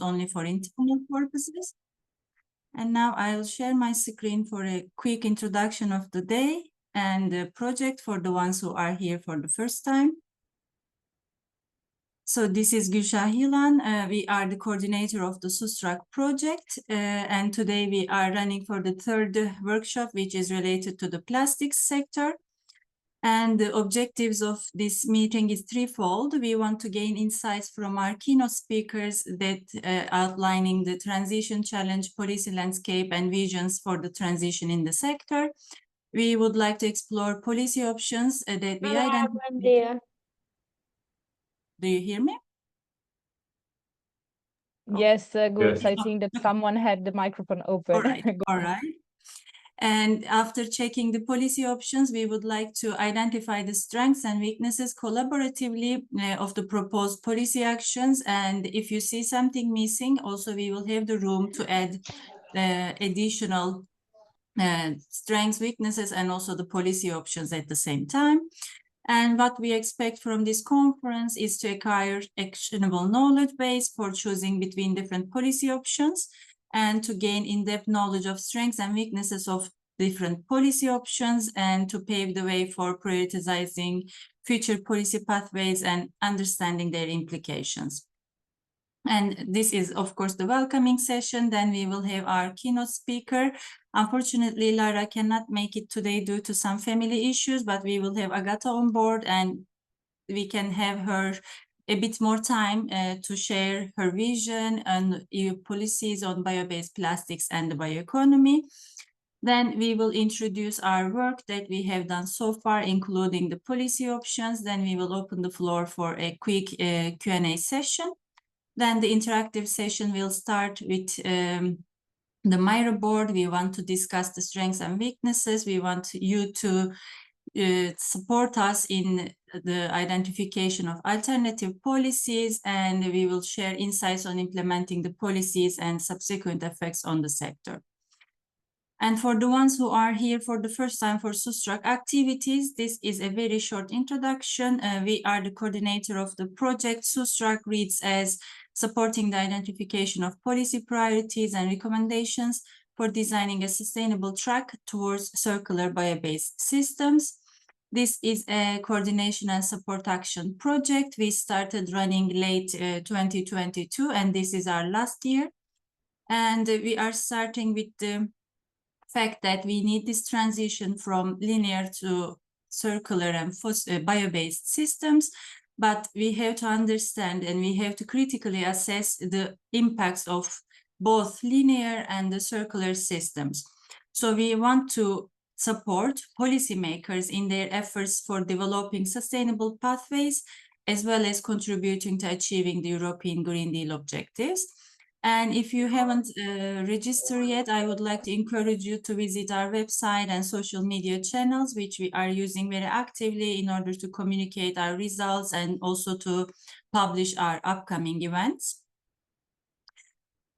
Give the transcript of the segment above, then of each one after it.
used only for internal purposes. And now I'll share my screen for a quick introduction of the day and the project for the ones who are here for the first time. So this is Gülşah Yılan. We are the coordinator of the Sustrack project. And today we are running for the third workshop, which is related to the plastics sector. And the objectives of this meeting is threefold. We want to gain insights from our keynote speakers that outlining the transition challenge, policy landscape, and visions for the transition in the sector. We would like to explore policy options that we identify. Do you hear me? Yes, good. Yes. I think that someone had the microphone open. All right. All right. And after checking the policy options, we would like to identify the strengths and weaknesses collaboratively of the proposed policy actions. And if you see something missing, also we will have the room to add additional strengths, weaknesses, and also the policy options at the same time. And what we expect from this conference is to acquire actionable knowledge base for choosing between different policy options and to gain in-depth knowledge of strengths and weaknesses of different policy options and to pave the way for prioritizing future policy pathways and understanding their implications. And this is, of course, the welcoming session. Then we will have our keynote speaker. Unfortunately, Lara cannot make it today due to some family issues, but we will have Agata on board and we can have her a bit more time to share her vision and EU policies on bio-based plastics and the bioeconomy. Then we will introduce our work that we have done so far, including the policy options. Then we will open the floor for a quick Q&A session. Then the interactive session will start with the Miro board. We want to discuss the strengths and weaknesses. We want you to support us in the identification of alternative policies, and we will share insights on implementing the policies and subsequent effects on the sector. And for the ones who are here for the first time for Sustrack activities, this is a very short introduction. We are the coordinator of the project. Sustrack reads as supporting the identification of policy priorities and recommendations for designing a sustainable track towards circular bio-based systems. This is a coordination and support action project. We started running late 2022, and this is our last year. And we are starting with the fact that we need this transition from linear to circular and bio-based systems, but we have to understand and we have to critically assess the impacts of both linear and the circular systems. So we want to support policymakers in their efforts for developing sustainable pathways, as well as contributing to achieving the European Green Deal objectives. And if you haven't registered yet, I would like to encourage you to visit our website and social media channels, which we are using very actively in order to communicate our results and also to publish our upcoming events.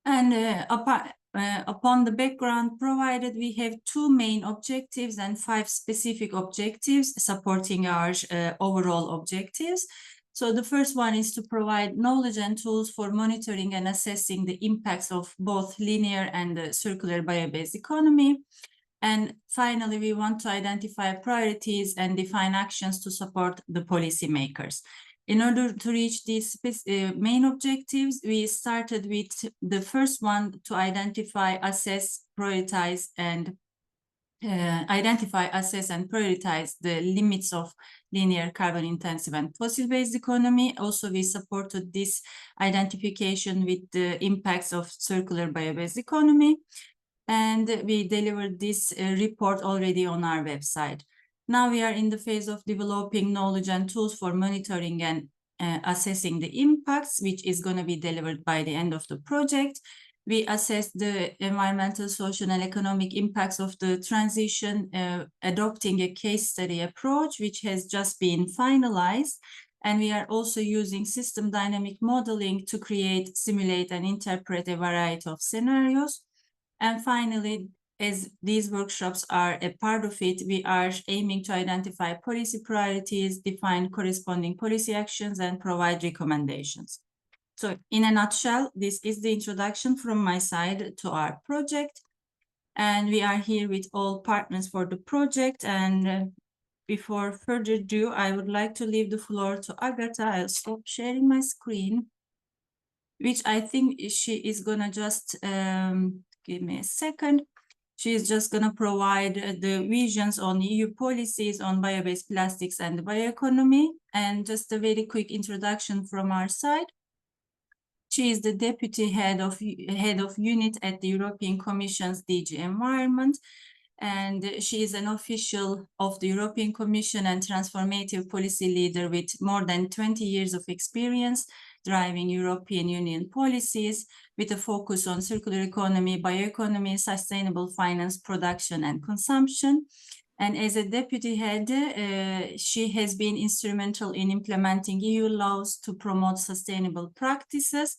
And upon the background provided, we have two main objectives and 5 specific objectives supporting our overall objectives. So the first one is to provide knowledge and tools for monitoring and assessing the impacts of both linear and the circular bio-based economy. And finally, we want to identify priorities and define actions to support the policymakers. In order to reach these main objectives, we started with the first one to identify, assess, prioritize, and assess and prioritize the limits of linear, carbon-intensive, and fossil-based economy. Also, we supported this identification with the impacts of circular bio-based economy, and we delivered this report already on our website. Now we are in the phase of developing knowledge and tools for monitoring and assessing the impacts, which is going to be delivered by the end of the project. We assess the environmental, social, and economic impacts of the transition, adopting a case study approach, which has just been finalized. And we are also using system dynamic modeling to create, simulate, and interpret a variety of scenarios. And finally, as these workshops are a part of it, we are aiming to identify policy priorities, define corresponding policy actions, and provide recommendations. So in a nutshell, this is the introduction from my side to our project. And we are here with all partners for the project. And before further ado, I would like to leave the floor to Agatha. I'll stop sharing my screen, which I think she is gonna just give me a second. She is just gonna provide the visions on EU policies on bio-based plastics and the bioeconomy, and just a very quick introduction from our side. She is the deputy head of unit at the European Commission's DG Environment, and she is an official of the European Commission and transformative policy leader with more than 20 years of experience driving European Union policies with a focus on circular economy, bioeconomy, sustainable finance, production, and consumption. And as a deputy head, she has been instrumental in implementing EU laws to promote sustainable practices.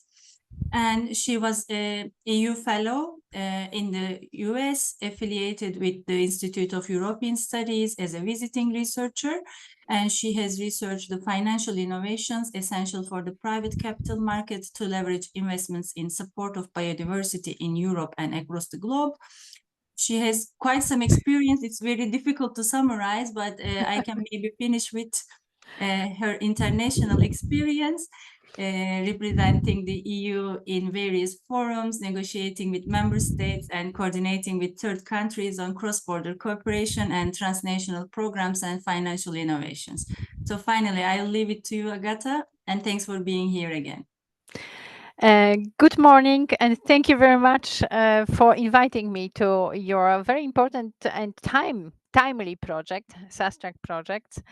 And she was a EU fellow in the US, affiliated with the Institute of European Studies as a visiting researcher. And she has researched the financial innovations essential for the private capital market to leverage investments in support of biodiversity in Europe and across the globe. She has quite some experience. It's very difficult to summarize, but I can maybe finish with her international experience, representing the EU in various forums, negotiating with member states and coordinating with third countries on cross-border cooperation and transnational programs and financial innovations. So finally, I'll leave it to you, Agatha, and thanks for being here again. Good morning, and thank you very much for inviting me to your very important and timely project, Sustrack project.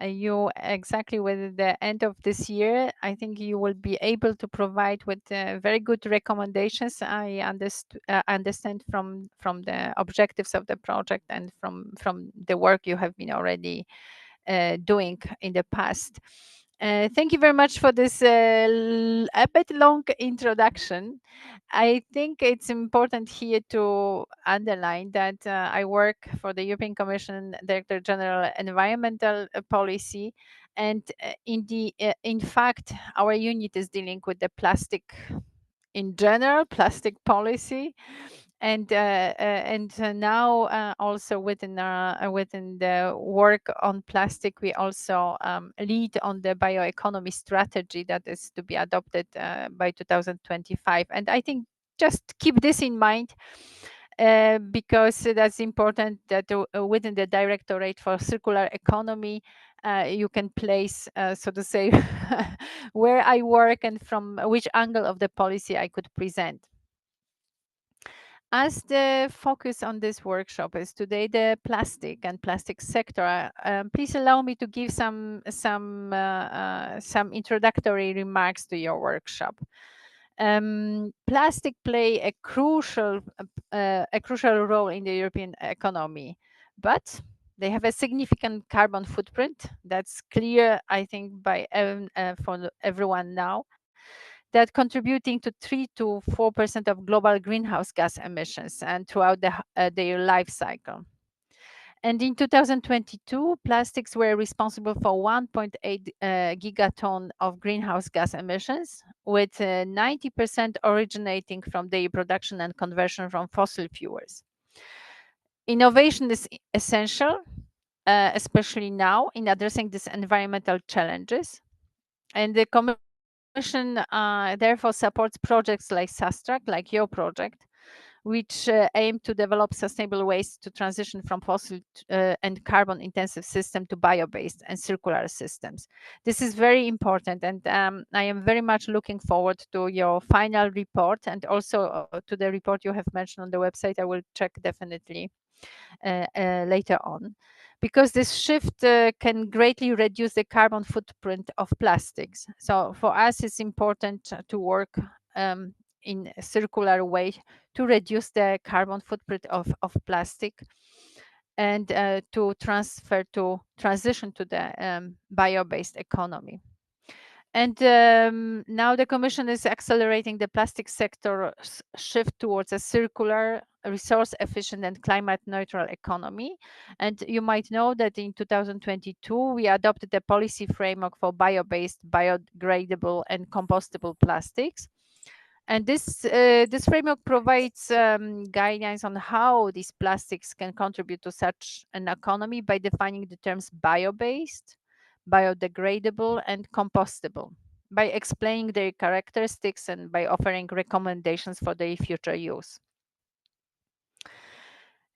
You exactly with the end of this year, I think you will be able to provide with very good recommendations. I understand from the objectives of the project and from the work you have been already doing in the past. Thank you very much for this a bit long introduction. I think it's important here to underline that I work for the European Commission Director General Environmental Policy, and in fact, our unit is dealing with the plastic in general, plastic policy, and now also within the work on plastic, we also lead on the bioeconomy strategy that is to be adopted by 2025. And I think just keep this in mind, because that's important that within the Directorate for Circular Economy, you can place, so to say, where I work and from which angle of the policy I could present. As the focus on this workshop is today the plastic and plastic sector, please allow me to give some introductory remarks to your workshop. Plastic play a crucial role in the European economy, but they have a significant carbon footprint. That's clear, I think, by for everyone now, that contributing to 3 to 4% of global greenhouse gas emissions and throughout their life cycle. And in 2022, plastics were responsible for 1.8 gigaton of greenhouse gas emissions, with 90% originating from their production and conversion from fossil fuels. Innovation is essential, especially now in addressing these environmental challenges. And the Commission therefore supports projects like Sustrack, like your project, which aim to develop sustainable ways to transition from fossil and carbon intensive system to bio-based and circular systems. This is very important, and I am very much looking forward to your final report, and also to the report you have mentioned on the website. I will check definitely later on, because this shift can greatly reduce the carbon footprint of plastics. So for us, it's important to work in a circular way to reduce the carbon footprint of plastic, and to transition to the bio-based economy. And now the Commission is accelerating the plastic sector shift towards a circular resource efficient and climate neutral economy. And you might know that in 2022, we adopted a policy framework for bio-based, biodegradable, and compostable plastics. And this framework provides guidelines on how these plastics can contribute to such an economy by defining the terms bio-based, biodegradable, and compostable, by explaining their characteristics and by offering recommendations for their future use.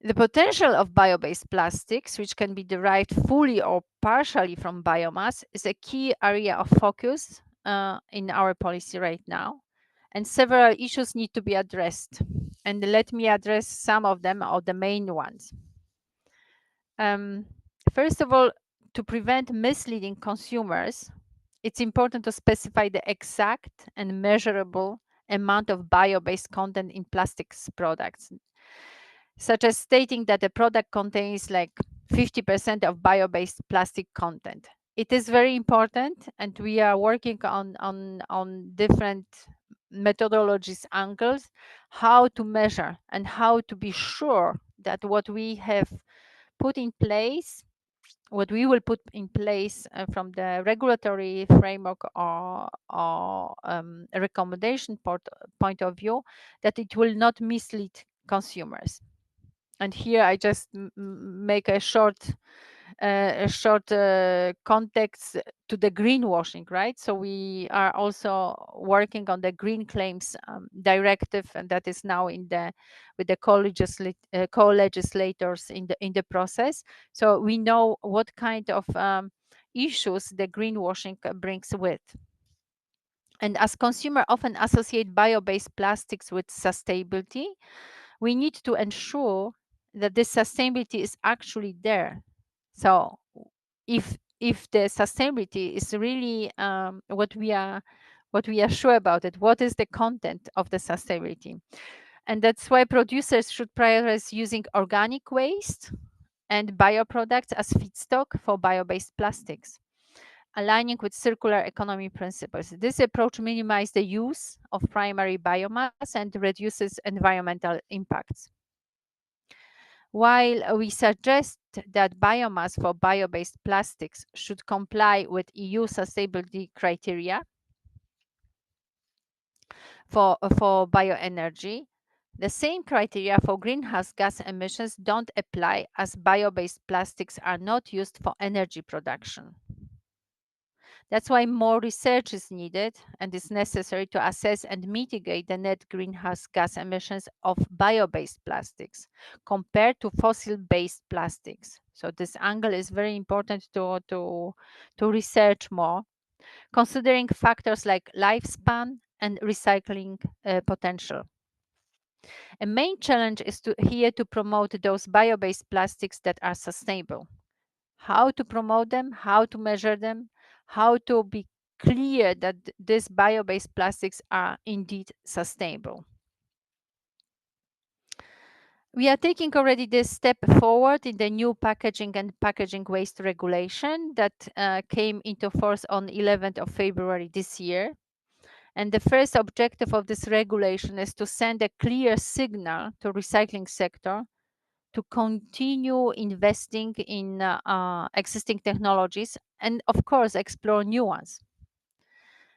The potential of bio-based plastics, which can be derived fully or partially from biomass, is a key area of focus in our policy right now. And several issues need to be addressed. And let me address some of them, or the main ones. First of all, to prevent misleading consumers, it's important to specify the exact and measurable amount of bio-based content in plastics products, such as stating that the product contains like 50% of bio-based plastic content. It is very important, and we are working on different methodologies, angles, how to measure and how to be sure that what we have put in place, what we will put in place from the regulatory framework or a recommendation point of view, that it will not mislead consumers. And here I just make a short context to the greenwashing, right? So we are also working on the green claims directive, and that is now with the co-legislators in the process. So we know what kind of issues the greenwashing brings with. And as consumers often associate bio-based plastics with sustainability, we need to ensure that this sustainability is actually there. So if the sustainability is really what we are sure about it, what is the content of the sustainability? And that's why producers should prioritize using organic waste and bioproducts as feedstock for bio-based plastics, aligning with circular economy principles. This approach minimizes the use of primary biomass and reduces environmental impacts. While we suggest that biomass for bio-based plastics should comply with EU sustainability criteria for bioenergy, the same criteria for greenhouse gas emissions don't apply, as bio-based plastics are not used for energy production. That's why more research is needed and is necessary to assess and mitigate the net greenhouse gas emissions of bio-based plastics compared to fossil-based plastics. So this angle is very important to research more, considering factors like lifespan and recycling potential. A main challenge is here to promote those bio-based plastics that are sustainable. How to promote them, how to measure them, how to be clear that these bio-based plastics are indeed sustainable. We are taking already this step forward in the new packaging and packaging waste regulation that came into force on 11th of February this year. And the first objective of this regulation is to send a clear signal to recycling sector to continue investing in existing technologies and, of course, explore new ones.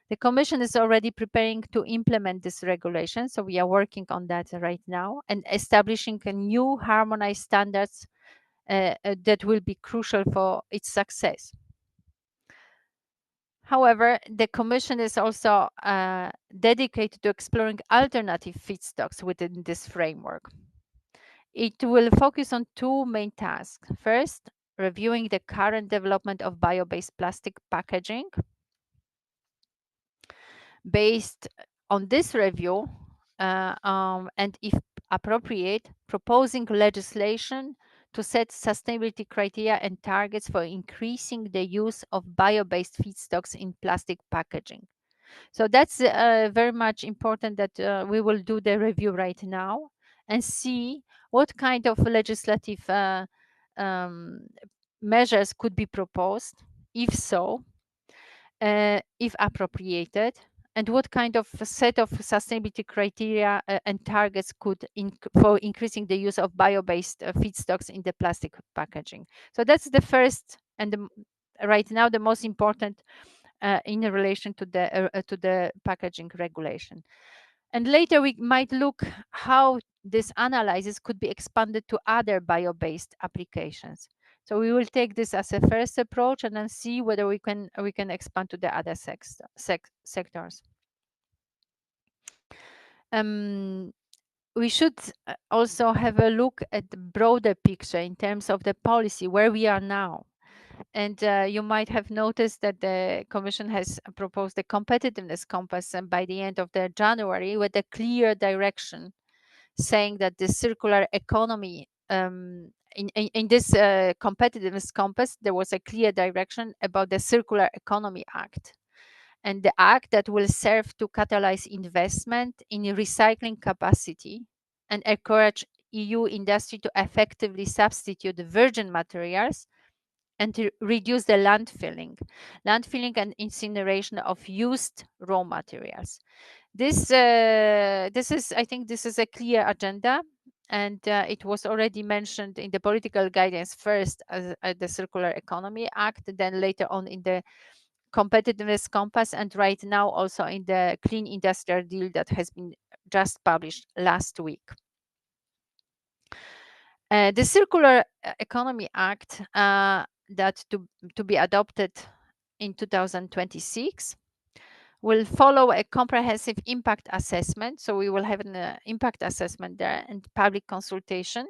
The Commission is already preparing to implement this regulation, so we are working on that right now and establishing a new harmonized standards that will be crucial for its success. However, the Commission is also dedicated to exploring alternative feedstocks within this framework. It will focus on two main tasks. First, reviewing the current development of bio-based plastic packaging. Based on this review, and if appropriate, proposing legislation to set sustainability criteria and targets for increasing the use of bio-based feedstocks in plastic packaging. So that's very much important that we will do the review right now and see what kind of legislative measures could be proposed, if so, if appropriated, and what kind of set of sustainability criteria and targets could for increasing the use of bio-based feedstocks in the plastic packaging. So that's the first and right now the most important in relation to the packaging regulation. And later we might look how this analysis could be expanded to other bio-based applications. So we will take this as a first approach and then see whether we can expand to the other sectors. Um, we should also have a look at the broader picture in terms of the policy where we are now. And you might have noticed that the Commission has proposed a competitiveness compass by the end of the January with a clear direction, saying that the circular economy in this competitiveness compass, there was a clear direction about the Circular Economy Act, and the act that will serve to catalyze investment in recycling capacity and encourage EU industry to effectively substitute virgin materials and to reduce the landfilling and incineration of used raw materials. I think this is a clear agenda, and it was already mentioned in the political guidance first as the Circular Economy Act, then later on in the Competitiveness Compass, and right now also in the Clean Industrial Deal that has been just published last week. The Circular Economy Act that to be adopted in 2026 will follow a comprehensive impact assessment. So we will have an impact assessment there and public consultation,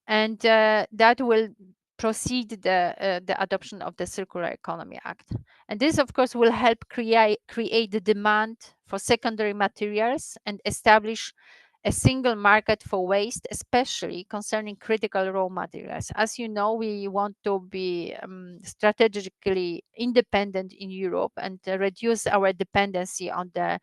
and that will proceed the adoption of the Circular Economy Act. And this, of course, will help create the demand for secondary materials and establish a single market for waste, especially concerning critical raw materials. As you know, we want to be strategically independent in Europe and reduce our dependency on the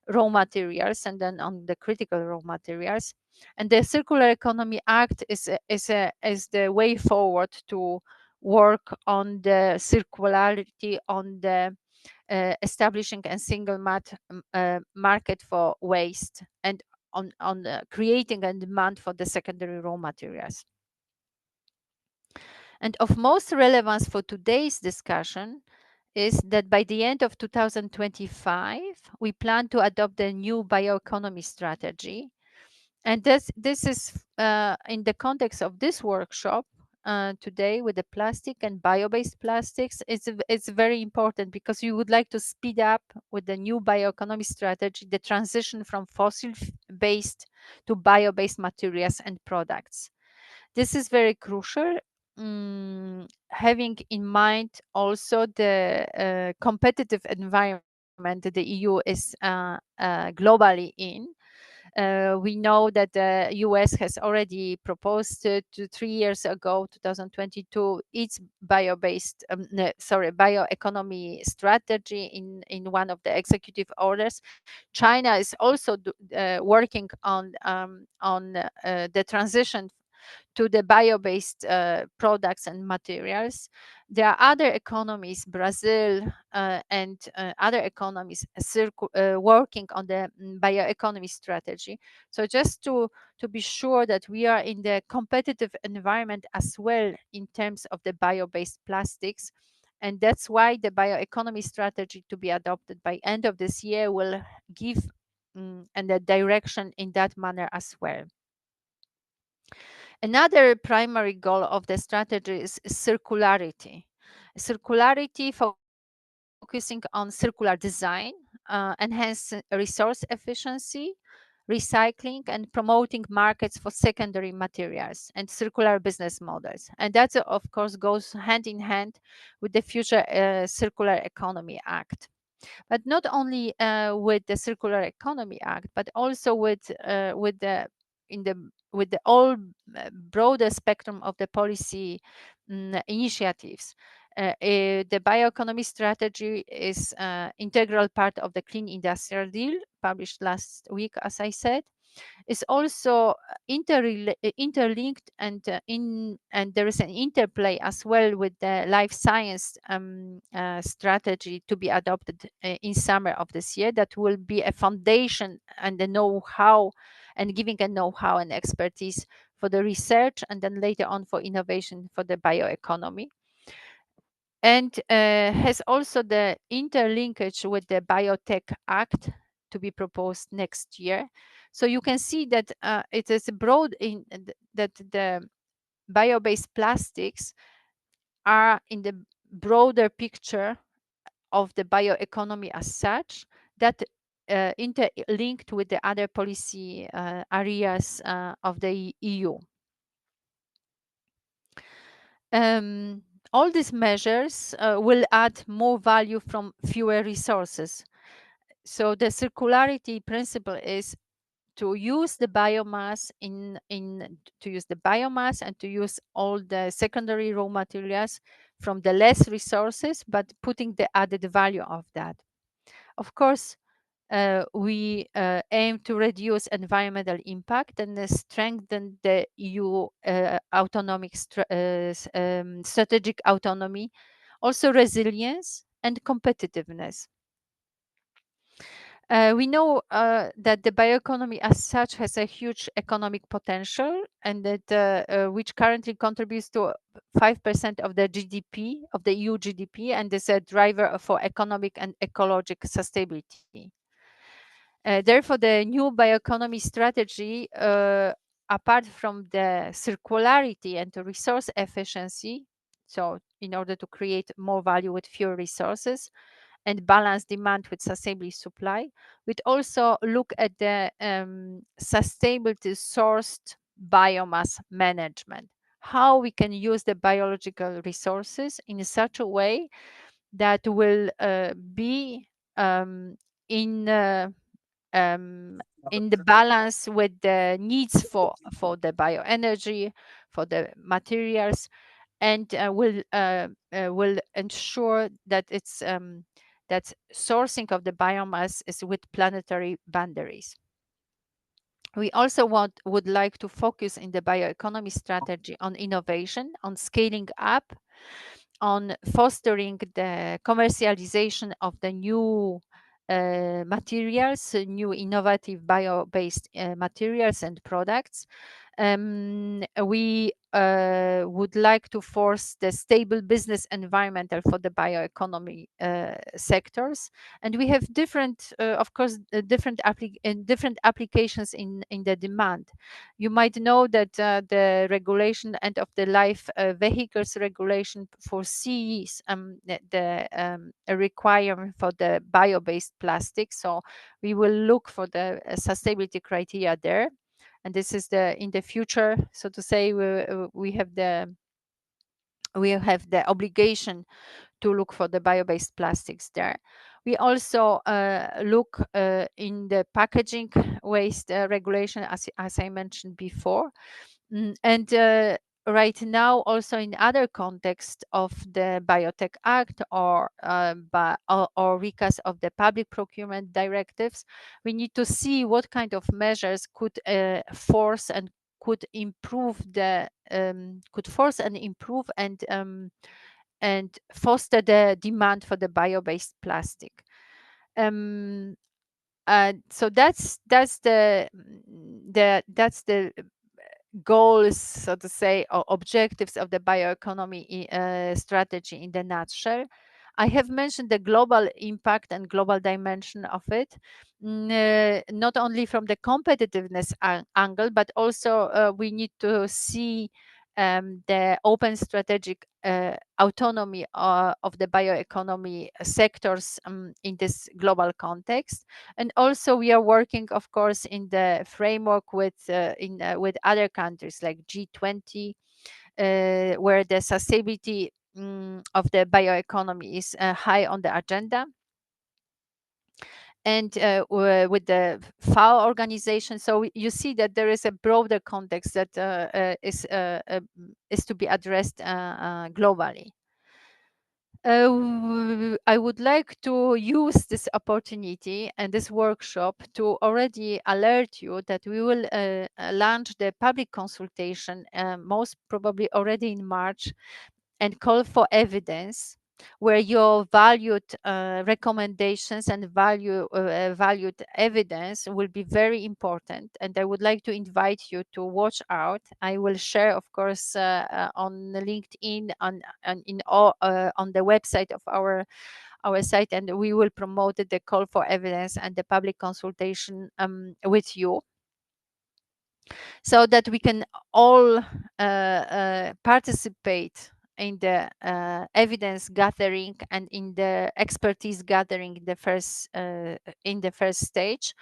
raw materials and then on the critical raw materials. And the Circular Economy Act is the way forward to work on the circularity, on the establishing a single market for waste, and on creating a demand for the secondary raw materials. And of most relevance for today's discussion is that by the end of 2025, we plan to adopt the new bioeconomy strategy. And this is in the context of this workshop today with the plastic and bio-based plastics. It's very important because we would like to speed up with the new bioeconomy strategy the transition from fossil-based to bio-based materials and products. This is very crucial, having in mind also the competitive environment that the EU is globally in. We know that the US has already proposed 3 years ago, 2022, its bioeconomy strategy in one of the executive orders. China is also working on the transition to the bio-based products and materials. There are other economies, Brazil and other economies working on the bioeconomy strategy. So just to be sure that we are in the competitive environment as well in terms of the bio-based plastics. And that's why the bioeconomy strategy to be adopted by end of this year will give and the direction in that manner as well. Another primary goal of the strategy is circularity. Circularity focusing on circular design, enhance resource efficiency, recycling, and promoting markets for secondary materials and circular business models. And that, of course, goes hand in hand with the future Circular Economy Act. But not only with the Circular Economy Act, but also with the all broader spectrum of the policy initiatives. The bioeconomy strategy is integral part of the Clean Industrial Deal published last week, as I said. is also interlinked, and there is an interplay as well with the life science strategy to be adopted in summer of this year, that will be a foundation and the know-how, and giving a know-how and expertise for the research, and then later on for innovation for the bioeconomy, and has also the interlinkage with the Biotech Act to be proposed next year. So you can see that it is broad in that the bio-based plastics are in the broader picture of the bioeconomy as such, that interlinked with the other policy areas of the EU. All these measures will add more value from fewer resources. So the circularity principle is to use the biomass to use the biomass and to use all the secondary raw materials from the less resources, but putting the added value of that. Of course, we aim to reduce environmental impact and strengthen the EU strategic autonomy, also resilience and competitiveness. We know that the bioeconomy as such has a huge economic potential, and that which currently contributes to 5% of the GDP, of the EU GDP, and is a driver for economic and ecological sustainability. Therefore, the new bioeconomy strategy, apart from the circularity and the resource efficiency, so in order to create more value with fewer resources and balance demand with sustainable supply, we'd also look at the sustainability sourced biomass management, how we can use the biological resources in such a way that will be in the balance with the needs for the bioenergy, for the materials, and will ensure that it's that sourcing of the biomass is with planetary boundaries. We also would like to focus in the bioeconomy strategy on innovation, on scaling up, on fostering the commercialization of the new materials, new innovative bio-based materials and products. We would like to force the stable business environmental for the bioeconomy sectors, and we have different, of course, different applications in the demand. You might know that the regulation and of the life vehicles regulation foresees a requirement for the bio-based plastic. So we will look for the sustainability criteria there, and this is in the future, so to say. We have the obligation to look for the bio-based plastics there. We also look in the packaging waste regulation, as I mentioned before. And right now, also in other contexts of the Biotech Act or recast of the public procurement directives, we need to see what kind of measures could force and could improve could force and improve and foster the demand for the bio-based plastic. So that's the goals, so to say, or objectives of the bioeconomy strategy in the nutshell. I have mentioned the global impact and global dimension of it, not only from the competitiveness angle, but also we need to see the open strategic autonomy of the bioeconomy sectors in this global context. And also we are working, of course, in the framework with other countries like G20, where the sustainability of the bioeconomy is high on the agenda, and with the FAO organization. So you see that there is a broader context that is to be addressed globally. I would like to use this opportunity and this workshop to already alert you that we will launch the public consultation, most probably already in March, and call for evidence, where your valued recommendations and valued evidence will be very important. And I would like to invite you to watch out. I will share, of course, on LinkedIn, on the website of our site, and we will promote the call for evidence and the public consultation with you, so that we can all participate in the evidence gathering and in the expertise gathering in the first stage.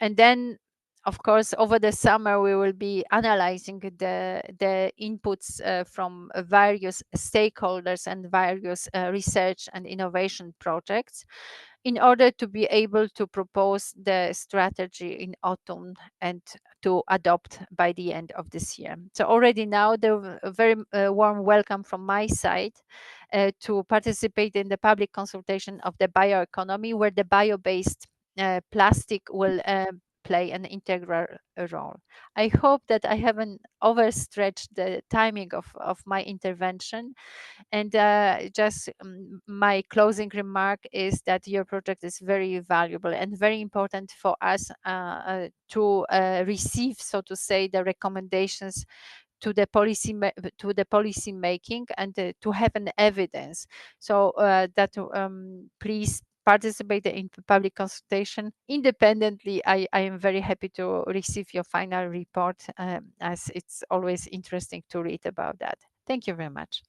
And then, of course, over the summer we will be analyzing the inputs from various stakeholders and various research and innovation projects, in order to be able to propose the strategy in autumn and to adopt by the end of this year. So already now, a very warm welcome from my side to participate in the public consultation of the bioeconomy, where the bio-based plastic will play an integral role. I hope that I haven't overstretched the timing of my intervention. And just my closing remark is that your project is very valuable and very important for us to receive, so to say, the recommendations to the policy making, and to have an evidence. So that please participate in public consultation independently. I am very happy to receive your final report, as it's always interesting to read about that. Thank you very much.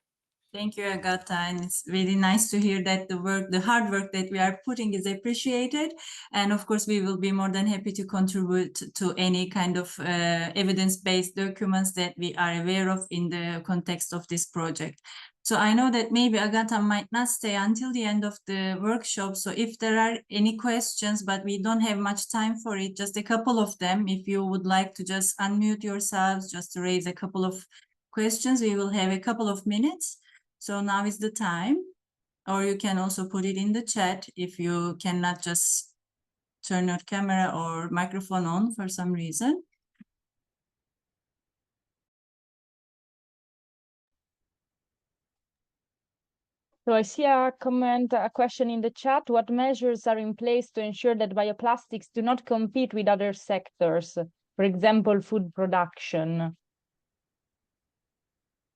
Thank you, Agatha. And it's really nice to hear that the hard work that we are putting is appreciated. And of course, we will be more than happy to contribute to any kind of evidence-based documents that we are aware of in the context of this project. So I know that maybe Agatha might not stay until the end of the workshop. So if there are any questions, but we don't have much time for it, just a couple of them, if you would like to just unmute yourselves, just to raise a couple of questions, we will have a couple of minutes. So now is the time, or you can also put it in the chat if you cannot just turn your camera or microphone on for some reason. So I see a question in the chat. What measures are in place to ensure that bioplastics do not compete with other sectors, for example, food production?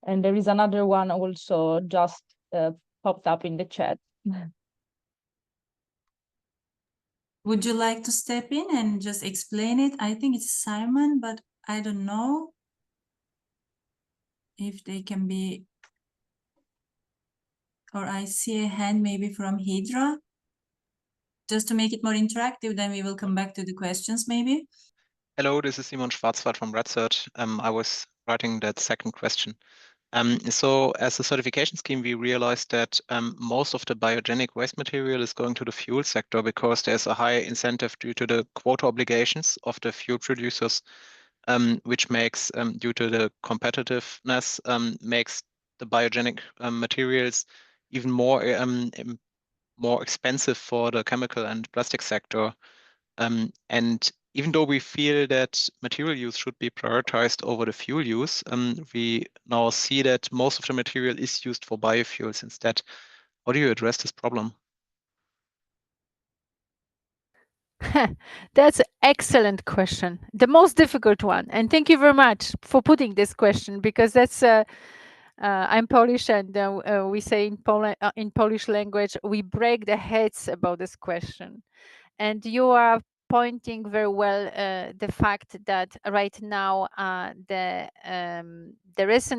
And there is another one also just popped up in the chat. Would you like to step in and just explain it? I think it's Simon, but I don't know if they can be, or I see a hand maybe from Hydra. Just to make it more interactive, then we will come back to the questions maybe. Hello, this is Simon Schwarzwald from RedSearch. I was writing that second question. So as a certification scheme, we realized that most of the biogenic waste material is going to the fuel sector, because there's a high incentive due to the quota obligations of the fuel producers, which makes, due to the competitiveness, makes the biogenic materials even more expensive for the chemical and plastic sector. And even though we feel that material use should be prioritized over the fuel use, we now see that most of the material is used for biofuels instead. How do you address this problem? That's an excellent question, the most difficult one. And thank you very much for putting this question, because that's I'm Polish, and we say in Polish language, we break the heads about this question. And you are pointing very well the fact that right now there is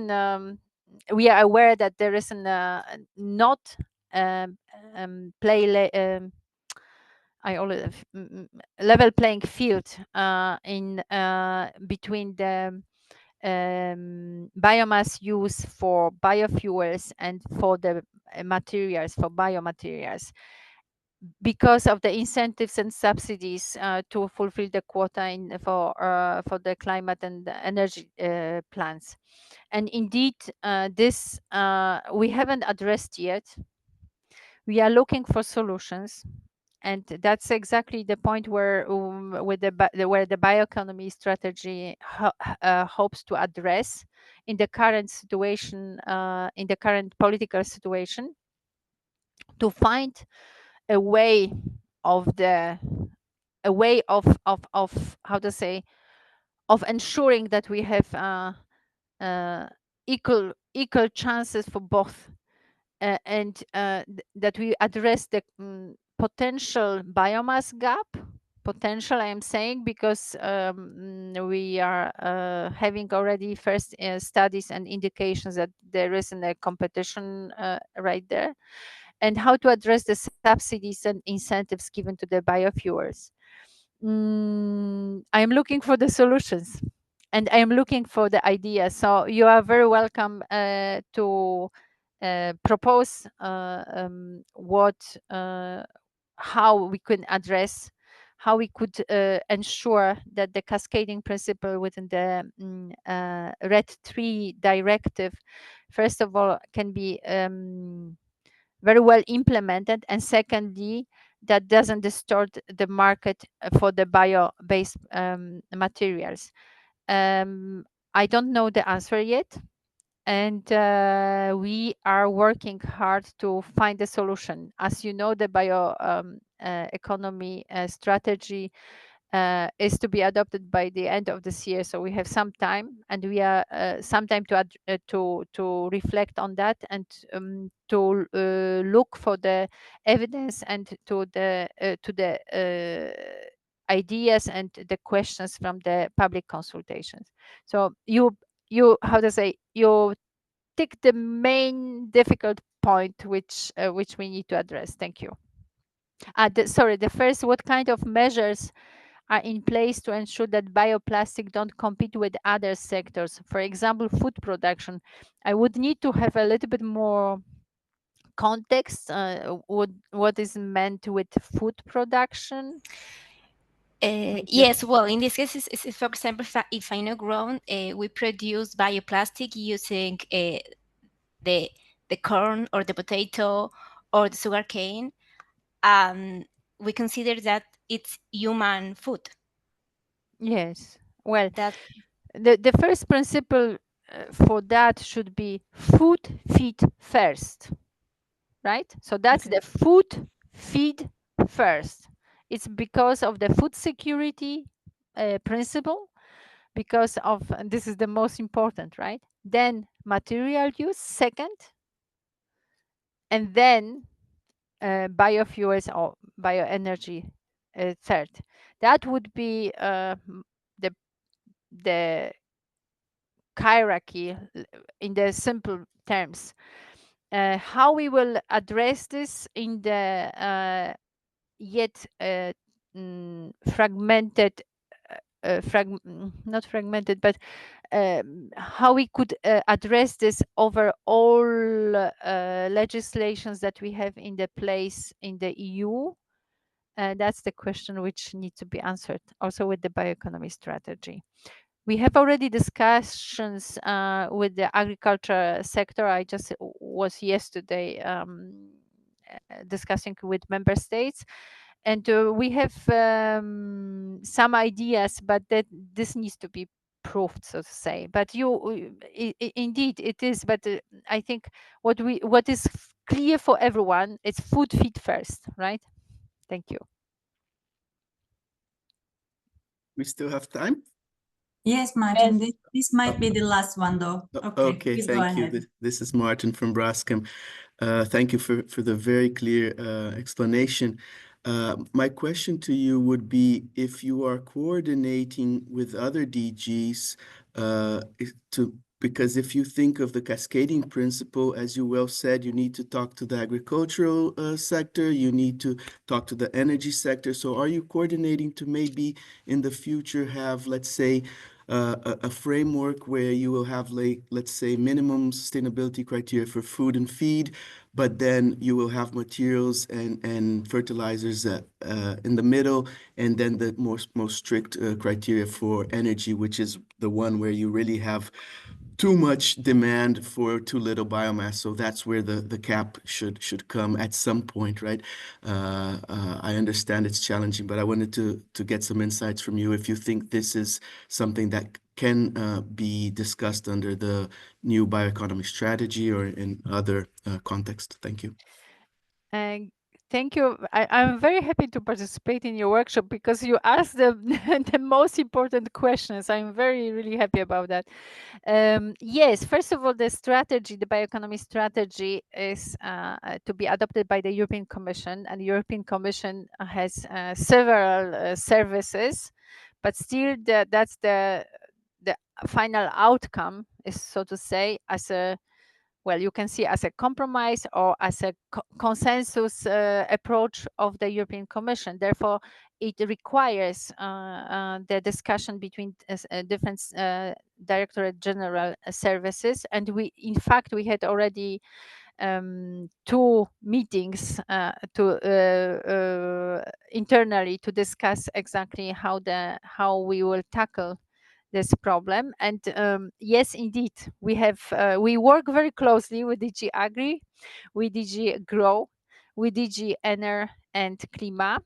we are aware that there is not I always level playing field in between the biomass use for biofuels and for the materials, for biomaterials, because of the incentives and subsidies to fulfill the quota for the climate and the energy plans. And indeed, this we haven't addressed yet. We are looking for solutions, and that's exactly the point where where the bioeconomy strategy hopes to address in the current situation, in the current political situation, to find a way of how to say, of ensuring that we have equal chances for both, and that we address the potential biomass gap. Potential, I am saying, because we are having already first studies and indications that there isn't a competition right there, and how to address the subsidies and incentives given to the biofuels. I am looking for the solutions, and I am looking for the ideas. So you are very welcome to propose how we could address, how we could ensure that the cascading principle within the RED III directive, first of all, can be very well implemented, and secondly, that doesn't distort the market for the bio-based materials. I don't know the answer yet, and we are working hard to find a solution. As you know, the bioeconomy strategy is to be adopted by the end of this year, so we have some time, and we are some time to reflect on that, and to look for the evidence, and to the ideas and the questions from the public consultations. So you how to say, you take the main difficult point which we need to address. Thank you. Sorry, the first, what kind of measures are in place to ensure that bioplastic don't compete with other sectors, for example, food production? I would need to have a little bit more context. What is meant with food production? Yes, well, in this case, for example, if I know wrong, we produce bioplastic using the corn or the potato or the sugarcane. We consider that it's human food. Yes. Well, That the first principle for that should be food feed first, right? So that's Okay. the food feed first. It's because of the food security principle, because of, and this is the most important, right? Then material use second, and then biofuels or bioenergy third. That would be the hierarchy in the simple terms. How we will address this in the yet fragmented, not fragmented, but how we could address this over all legislations that we have in the place in the EU. That's the question which needs to be answered also with the bioeconomy strategy. We have already discussions with the agriculture sector. I just was yesterday discussing with member states, and we have some ideas, but that this needs to be proved, so to say. But indeed it is. But I think what is clear for everyone, it's food feed first, right? Thank you. We still have time? Yes, Martin, Yes. this might be the last one though. Okay, please go thank you. ahead. This is Martin from Braskem. Thank you for the very clear explanation. My question to you would be, if you are coordinating with other DGs because if you think of the cascading principle, as you well said, you need to talk to the agricultural sector, you need to talk to the energy sector. So are you coordinating to maybe in the future have, let's say, a framework where you will have, like, let's say, minimum sustainability criteria for food and feed, but then you will have materials and fertilizers in the middle, and then the most strict criteria for energy, which is the one where you really have too much demand for too little biomass. So that's where the cap should come at some point, right? I understand it's challenging, but I wanted to get some insights from you if you think this is something that can be discussed under the new bioeconomy strategy or in other context. Thank you. And thank you. I'm very happy to participate in your workshop because you asked the, the most important questions. I'm really happy about that. Yes, first of all, the strategy, the bioeconomy strategy is to be adopted by the European Commission, and the European Commission has several services, but still that's the final outcome is, so to say, as a, well, you can see as a compromise or as a consensus approach of the European Commission. Therefore, it requires the discussion between different Directorate General services. And we, in fact, we had already 2 meetings internally to discuss exactly how we will tackle this problem. And yes, indeed, we work very closely with DG Agri, with DG Grow, with DG Ener and Klima.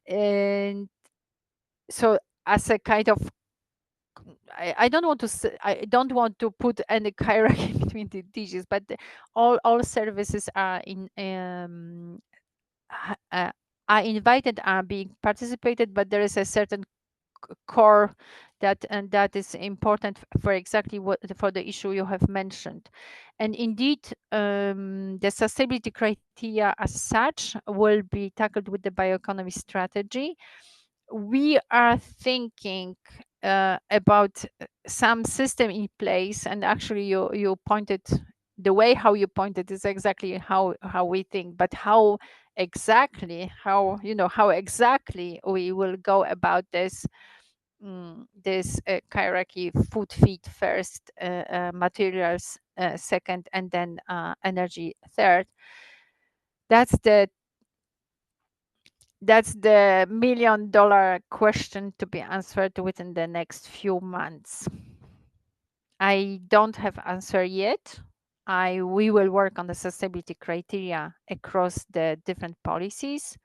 And so as a kind of, I don't want to say, I don't want to put any hierarchy between the DGs, but all services are are invited, are being participated, but there is a certain core that is important for exactly what for the issue you have mentioned. And indeed, the sustainability criteria as such will be tackled with the bioeconomy strategy. We are thinking about some system in place, and actually you pointed, the way how you pointed is exactly how we think, but how exactly we will go about this hierarchy: food, feed first, materials second, and then energy third. That's the $1 million question to be answered within the next few months. I don't have answer yet. We will work on the sustainability criteria across the different policies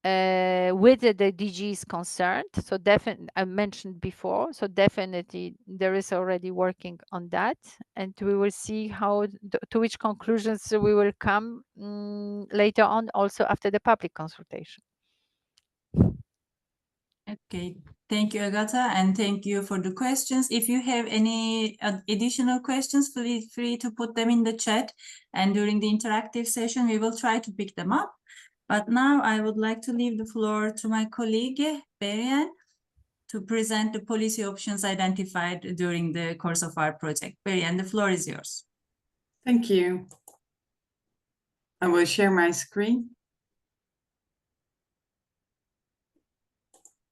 with the DGs concerned. So definitely, I mentioned before, so definitely there is already working on that, and we will see how to which conclusions we will come later on, also after the public consultation. Okay, thank you, Agatha, and thank you for the questions. If you have any additional questions, feel free to put them in the chat, and during the interactive session, we will try to pick them up. But now I would like to leave the floor to my colleague, Berian, to present the policy options identified during the course of our project. Berian, the floor is yours. Thank you. I will share my screen.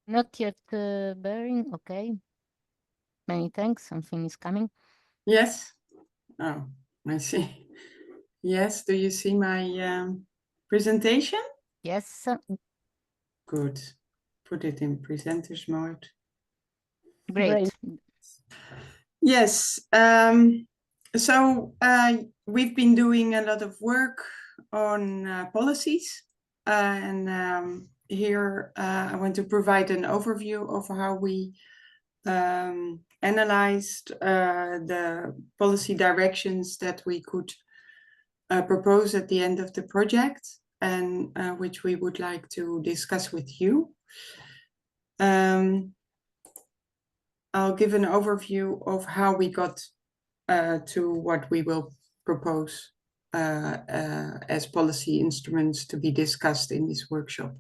Not yet bearing, okay. Many thanks, something is coming. Yes. Oh, I see. Yes, do you see my presentation? Yes. Good. Put it in presenters mode. Great. Yes. So we've been doing a lot of work on policies, and here I want to provide an overview of how we analyzed the policy directions that we could propose at the end of the project, and which we would like to discuss with you. I'll give an overview of how we got to what we will propose as policy instruments to be discussed in this workshop.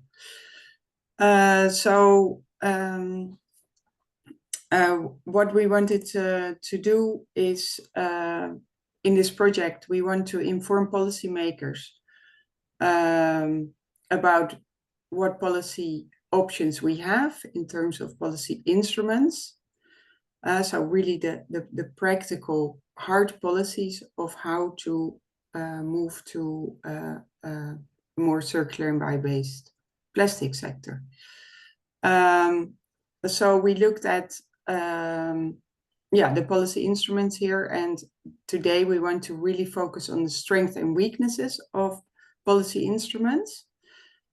What we wanted to do is, in this project, we want to inform policymakers about what policy options we have in terms of policy instruments. So really the practical hard policies of how to move to a more circular and bio-based plastic sector. So we looked at the policy instruments here. And today we want to really focus on the strengths and weaknesses of policy instruments.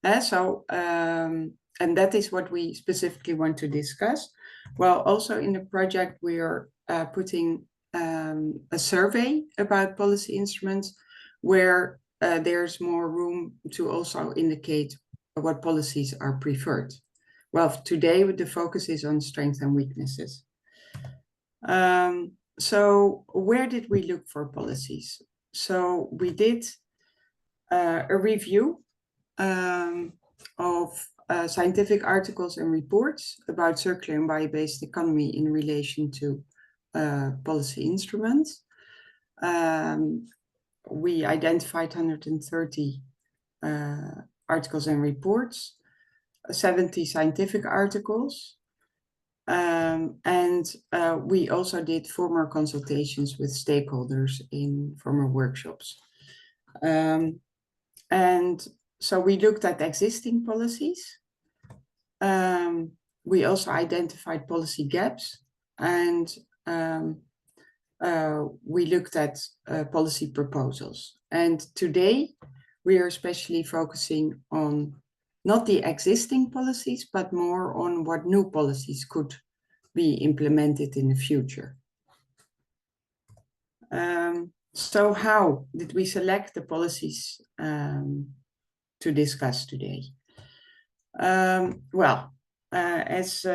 And that is what we specifically want to discuss. Well, also in the project, we are putting a survey about policy instruments where there's more room to also indicate what policies are preferred. Well, today the focus is on strengths and weaknesses. So where did we look for policies? So we did a review of scientific articles and reports about circular and bio-based economy in relation to policy instruments. We identified 130 articles and reports, 70 scientific articles, and we also did formal consultations with stakeholders in formal workshops. And so we looked at existing policies. We also identified policy gaps, and we looked at policy proposals. And today we are especially focusing on not the existing policies, but more on what new policies could be implemented in the future. So how did we select the policies to discuss today? Well, as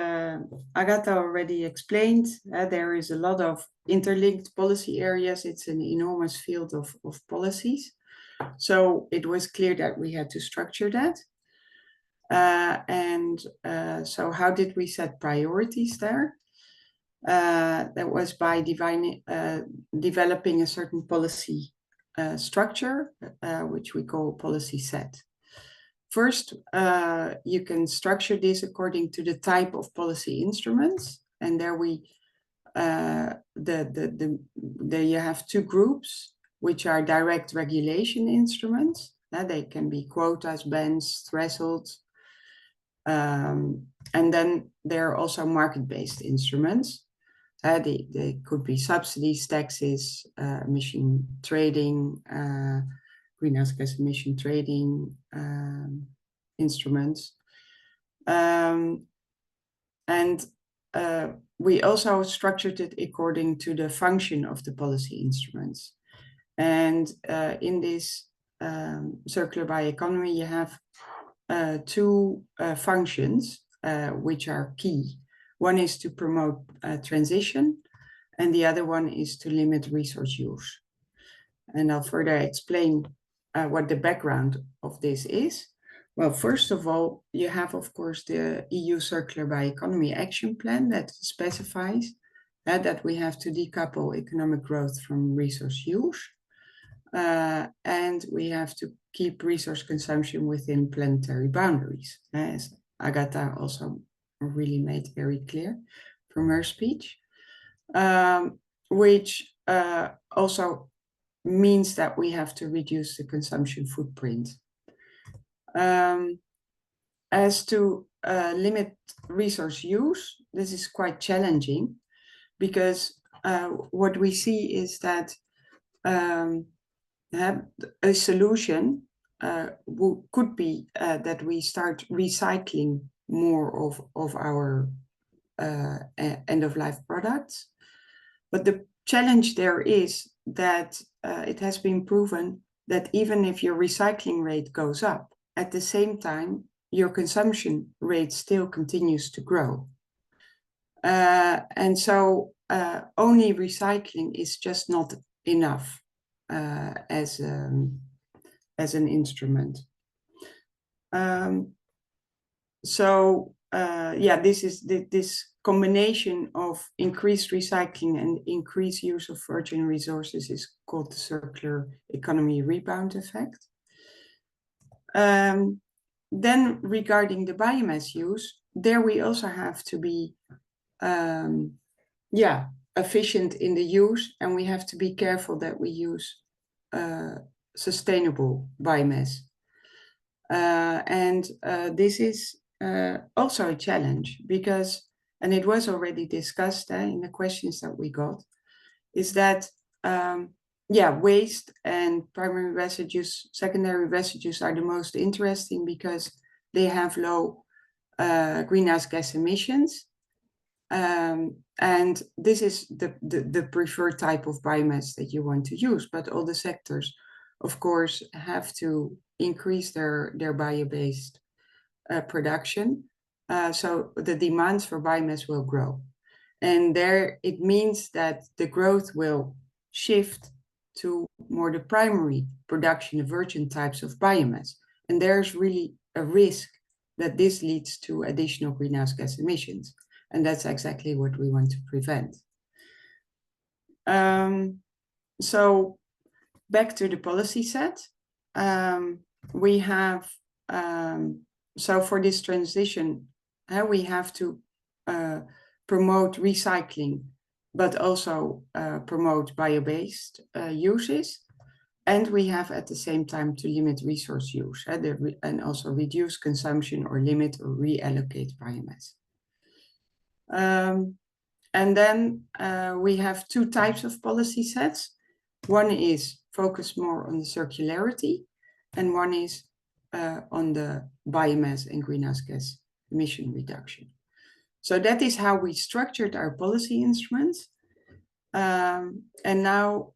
Agatha already explained, there is a lot of interlinked policy areas. It's an enormous field of policies. So it was clear that we had to structure that. So how did we set priorities there? That was by developing a certain policy structure, which we call policy set. First, you can structure this according to the type of policy instruments, and there you have two groups, which are direct regulation instruments. They can be quotas, bans, thresholds, and then there are also market-based instruments. They could be subsidies, taxes, emission trading, greenhouse gas emission trading instruments. We also structured it according to the function of the policy instruments. And in this circular bioeconomy, you have two functions which are key. One is to promote transition, and the other one is to limit resource use. And I'll further explain what the background of this is. Well, first of all, you have, of course, the EU Circular Bioeconomy Action Plan that specifies that we have to decouple economic growth from resource use. And we have to keep resource consumption within planetary boundaries, as Agatha also really made very clear from her speech, which also means that we have to reduce the consumption footprint. As to limit resource use, this is quite challenging because what we see is that a solution could be that we start recycling more of our end-of-life products. But the challenge there is that it has been proven that even if your recycling rate goes up, at the same time, your consumption rate still continues to grow. And so only recycling is just not enough as an instrument. This combination of increased recycling and increased use of virgin resources is called the circular economy rebound effect. Then regarding the biomass use, there we also have to be efficient in the use, and we have to be careful that we use sustainable biomass. This is also a challenge because and it was already discussed in the questions that we got, is that waste and primary residues, secondary residues are the most interesting because they have low greenhouse gas emissions. And this is the preferred type of biomass that you want to use, but all the sectors, of course, have to increase their bio-based production. So the demands for biomass will grow. And there it means that the growth will shift to more the primary production of virgin types of biomass. And there's really a risk that this leads to additional greenhouse gas emissions. And that's exactly what we want to prevent. So back to the policy set. We have, so for this transition, we have to promote recycling, but also promote bio-based uses. And we have at the same time to limit resource use and also reduce consumption or limit or reallocate biomass. And then we have two types of policy sets. One is focused more on the circularity, and one is on the biomass and greenhouse gas emission reduction. So that is how we structured our policy instruments. And now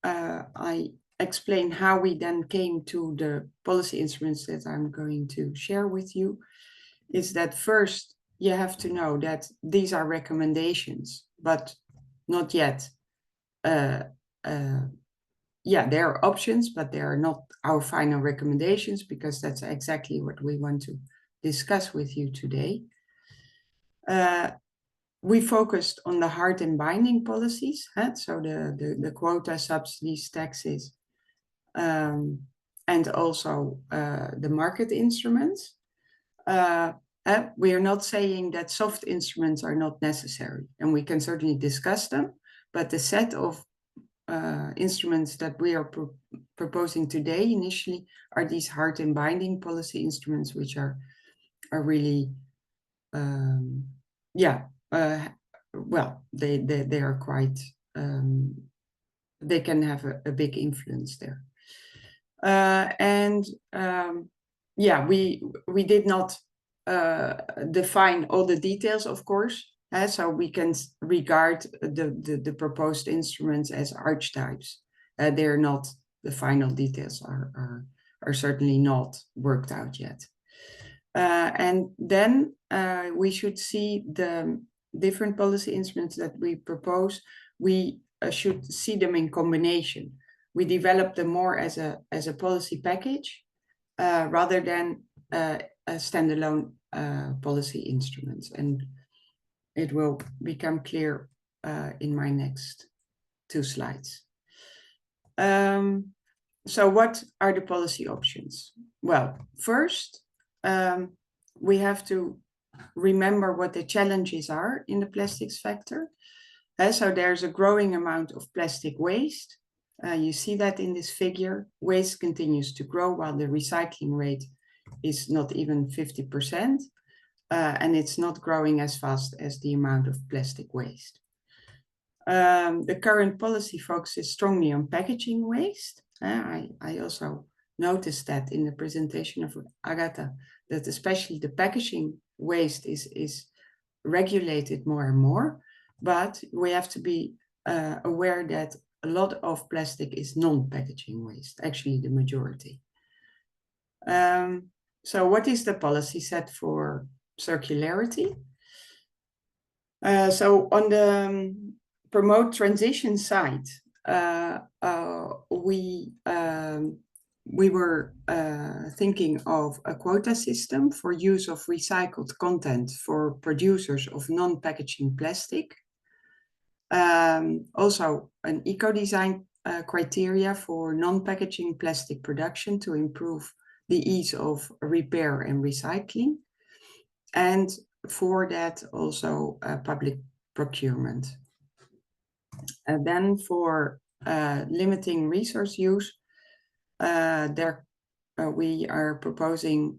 I explain how we then came to the policy instruments that I'm going to share with you. Is that first, you have to know that these are recommendations, but not yet. There are options, but they are not our final recommendations, because that's exactly what we want to discuss with you today. We focused on the hard and binding policies, so the quota, subsidies, taxes, and also the market instruments. We are not saying that soft instruments are not necessary, and we can certainly discuss them, but the set of instruments that we are proposing today initially are these hard and binding policy instruments, which are really, well, they are quite, they can have a big influence there. We did not define all the details, of course, so we can regard the proposed instruments as archetypes. They're not, the final details are certainly not worked out yet. And then we should see the different policy instruments that we propose. We should see them in combination. We develop them more as a policy package rather than standalone policy instruments, and it will become clear in my next two slides. So what are the policy options? Well, first, we have to remember what the challenges are in the plastics sector. So there's a growing amount of plastic waste. You see that in this figure. Waste continues to grow while the recycling rate is not even 50%, and it's not growing as fast as the amount of plastic waste. The current policy focuses strongly on packaging waste. I also noticed that in the presentation of Agatha, that especially the packaging waste is regulated more and more, but we have to be aware that a lot of plastic is non-packaging waste, actually the majority. So what is the policy set for circularity? So on the promote transition side, we were thinking of a quota system for use of recycled content for producers of non-packaging plastic. Also an eco-design criteria for non-packaging plastic production to improve the ease of repair and recycling. And for that also public procurement. And then for limiting resource use, we are proposing,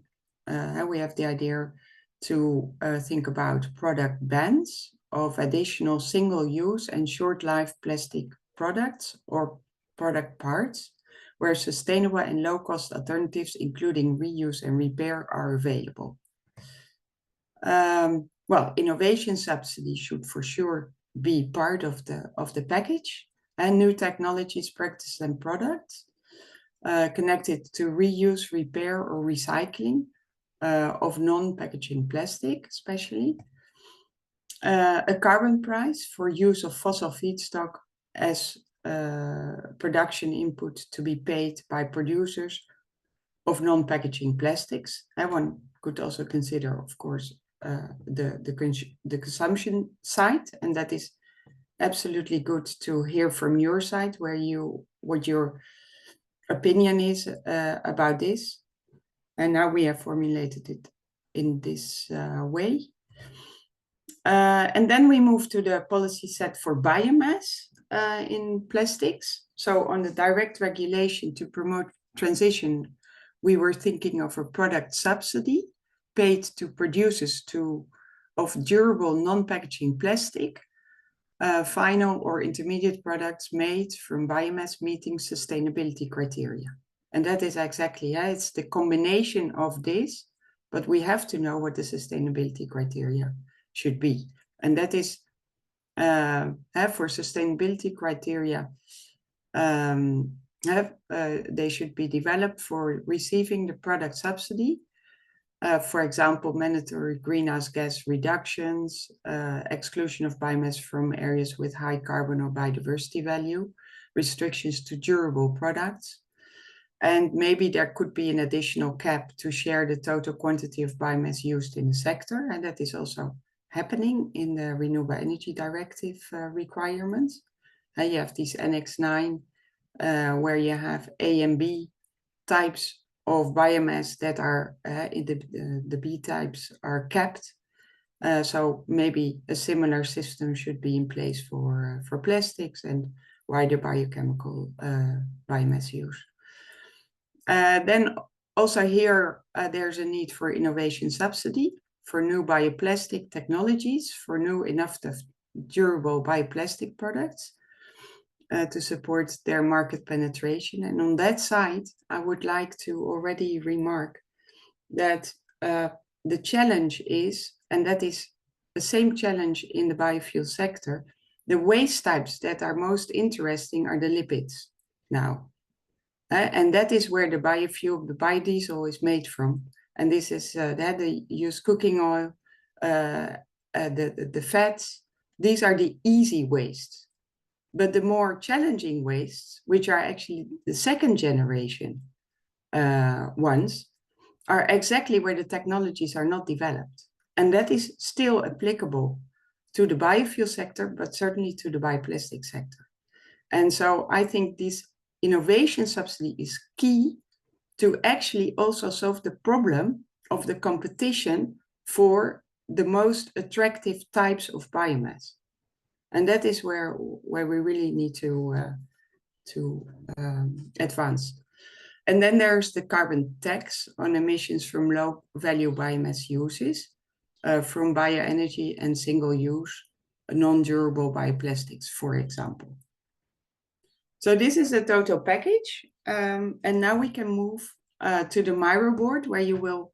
we have the idea to think about product bans of additional single-use and short-life plastic products or product parts, where sustainable and low-cost alternatives, including reuse and repair, are available. Well, innovation subsidy should for sure be part of the package, and new technologies, practices, and products connected to reuse, repair, or recycling of non-packaging plastic, especially. A carbon price for use of fossil feedstock as production input to be paid by producers of non-packaging plastics. And one could also consider, of course, the consumption side, and that is absolutely good to hear from your side what your opinion is about this. And now we have formulated it in this way. And then we move to the policy set for biomass in plastics. So on the direct regulation to promote transition, we were thinking of a product subsidy paid to producers of durable non-packaging plastic, final or intermediate products made from biomass meeting sustainability criteria. And that is exactly, it's the combination of this, but we have to know what the sustainability criteria should be. And that is, for sustainability criteria, they should be developed for receiving the product subsidy. For example, mandatory greenhouse gas reductions, exclusion of biomass from areas with high carbon or biodiversity value, restrictions to durable products. And maybe there could be an additional cap to share the total quantity of biomass used in the sector. And that is also happening in the Renewable Energy Directive requirements. And you have these Annex 9, where you have A and B types of biomass that are the B types are capped. So maybe a similar system should be in place for plastics and wider biochemical biomass use. Then also here, there's a need for innovation subsidy for new bioplastic technologies, for new innovative durable bioplastic products to support their market penetration. And on that side, I would like to already remark that the challenge is, and that is the same challenge in the biofuel sector, the waste types that are most interesting are the lipids now. And that is where the biofuel, the biodiesel is made from. And this is that they use cooking oil, the fats. These are the easy wastes. But the more challenging wastes, which are actually the second generation ones, are exactly where the technologies are not developed. And that is still applicable to the biofuel sector, but certainly to the bioplastic sector. And so I think this innovation subsidy is key to actually also solve the problem of the competition for the most attractive types of biomass. And that is where we really need to advance. And then there's the carbon tax on emissions from low value biomass uses, from bioenergy and single-use non-durable bioplastics, for example. So this is the total package. And now we can move to the Miro board, where you will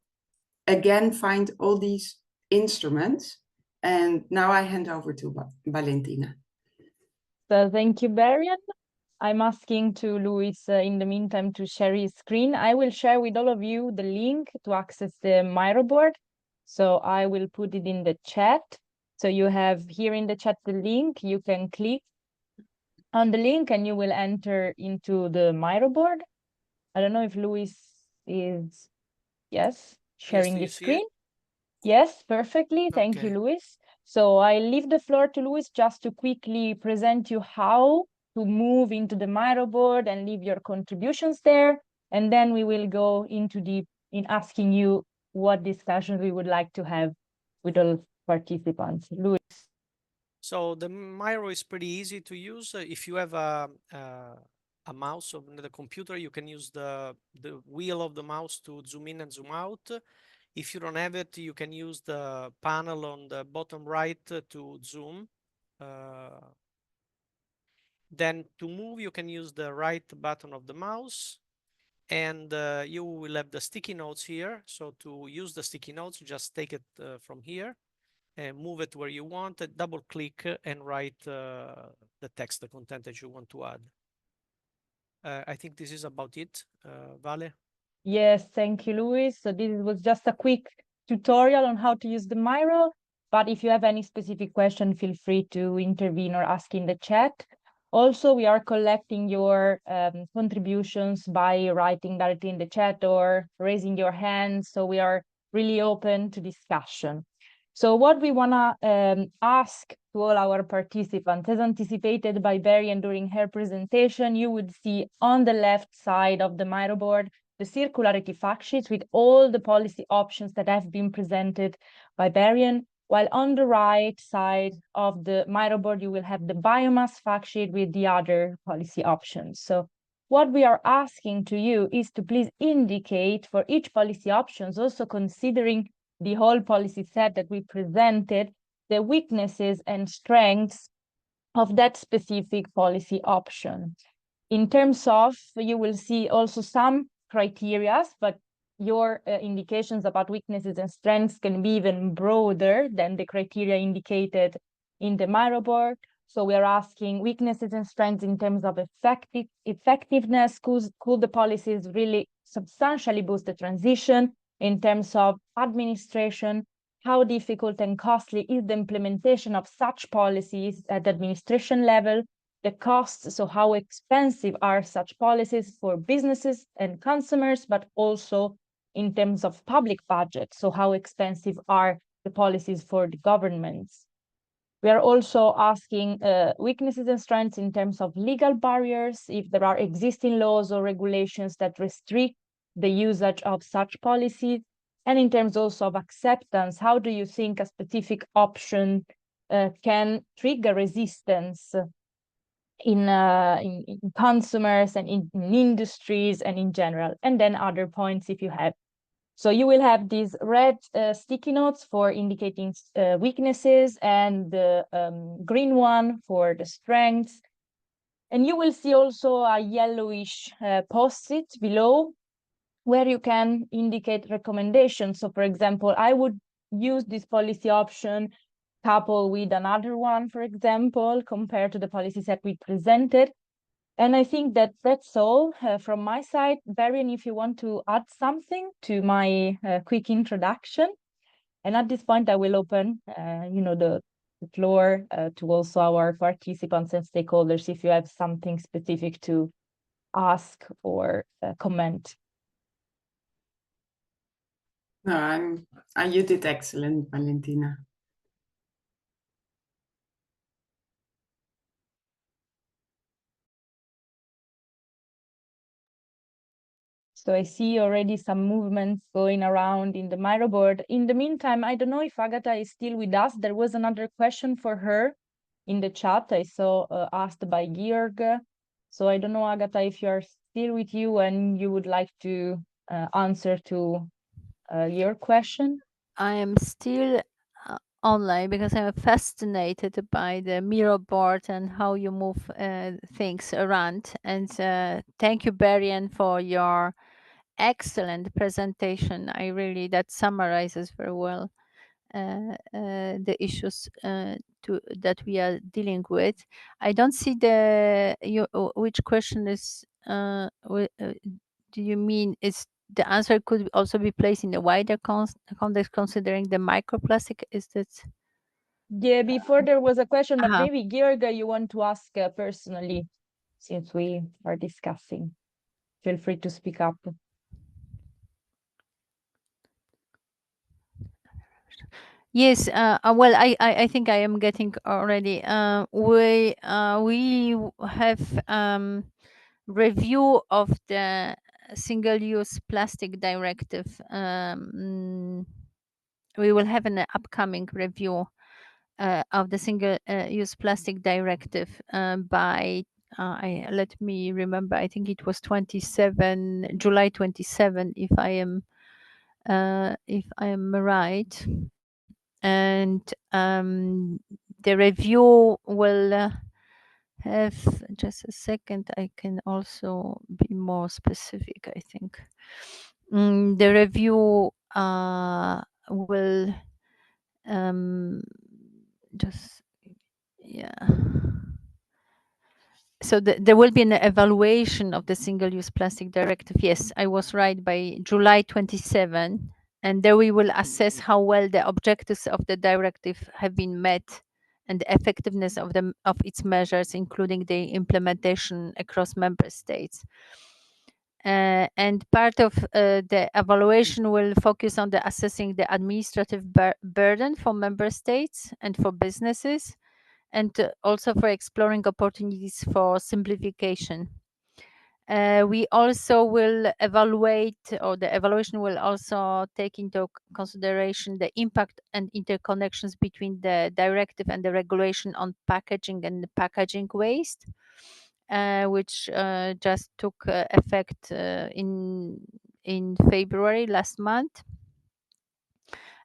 again find all these instruments. And now I hand over to Valentina. So thank you, Barian. I'm asking to Luis in the meantime to share his screen. I will share with all of you the link to access the Miro board. So I will put it in the chat. So you have here in the chat the link. You can click on the link and you will enter into the Miro board. I don't know if Luis is, yes, sharing the screen. Yes, perfectly. Thank you, Luis. So I leave the floor to Luis just to quickly present you how to move into the Miro board and leave your contributions there. And then we will go into deep in asking you what discussions we would like to have with all participants. Luis. So the Miro is pretty easy to use. If you have a mouse on the computer, you can use the wheel of the mouse to zoom in and zoom out. If you don't have it, you can use the panel on the bottom right to zoom. Then to move, you can use the right button of the mouse, and you will have the sticky notes here. So to use the sticky notes, just take it from here and move it where you want, double click and write the text, the content that you want to add. I think this is about it. Vale? Yes, thank you, Luis. So this was just a quick tutorial on how to use the Miro, but if you have any specific question, feel free to intervene or ask in the chat. Also, we are collecting your contributions by writing directly in the chat or raising your hand. So we are really open to discussion. So what we wanna ask to all our participants, as anticipated by Barian during her presentation, you would see on the left side of the Miro board the circularity fact sheets with all the policy options that have been presented by Barian, while on the right side of the Miro board, you will have the biomass fact sheet with the other policy options. So what we are asking to you is to please indicate for each policy options, also considering the whole policy set that we presented, the weaknesses and strengths of that specific policy option. In terms of, you will see also some criteria, but your indications about weaknesses and strengths can be even broader than the criteria indicated in the Miro board. So we are asking weaknesses and strengths in terms of effectiveness. Could the policies really substantially boost the transition? In terms of administration, how difficult and costly is the implementation of such policies at the administration level? The costs, so how expensive are such policies for businesses and consumers, but also in terms of public budget, so how expensive are the policies for the governments? We are also asking weaknesses and strengths in terms of legal barriers, if there are existing laws or regulations that restrict the usage of such policies, and in terms also of acceptance, how do you think a specific option can trigger resistance in consumers and in industries and in general, and then other points if you have. So you will have these red sticky notes for indicating weaknesses and the green one for the strengths. And you will see also a yellowish post-it below where you can indicate recommendations. So for example, I would use this policy option coupled with another one, for example, compared to the policies that we presented. And I think that that's all from my side. Barian, if you want to add something to my quick introduction. And at this point, I will open, the floor to also our participants and stakeholders if you have something specific to ask or comment. No, you did excellent, Valentina. So I see already some movements going around in the Miro board. In the meantime, I don't know if Agatha is still with us. There was another question for her in the chat I saw asked by Georg. So I don't know, Agatha, if you are still with you and you would like to answer to your question. I am still online because I'm fascinated by the Miro board and how you move things around. And thank you, Barian, for your excellent presentation. That summarizes very well the issues that we are dealing with. I don't see which question is. Do you mean is the answer could also be placed in the wider context, considering the microplastic? Is that? Yeah, before there was a question, but maybe Georg, you want to ask personally, since we are discussing. Feel free to speak up. Yes, well, I think I am getting already. We have review of the single-use plastic directive. We will have an upcoming review of the single-use plastic directive by let me remember. I think it was July 27, if I am if I'm right. And the review will have, just a second, I can also be more specific, I think. The review will just, yeah. So there will be an evaluation of the single-use plastic directive. Yes, I was right, by July 27. And there we will assess how well the objectives of the directive have been met and the effectiveness of its measures, including the implementation across member states. And part of the evaluation will focus on the assessing the administrative burden for member states and for businesses, and also for exploring opportunities for simplification. We also will evaluate, or the evaluation will also take into consideration the impact and interconnections between the directive and the regulation on packaging and the packaging waste, which just took effect in February last month.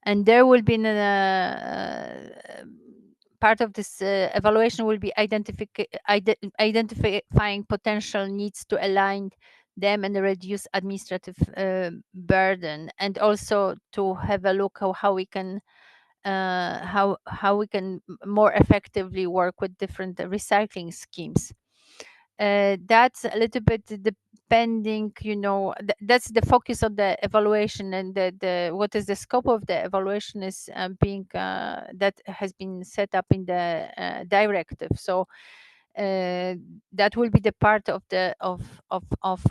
And there will be part of this evaluation will be identifying potential needs to align them and reduce administrative burden, and also to have a look how we can more effectively work with different recycling schemes. That's a little bit depending, that's the focus of the evaluation, and the what is the scope of the evaluation is being that has been set up in the directive. So that will be the part of the of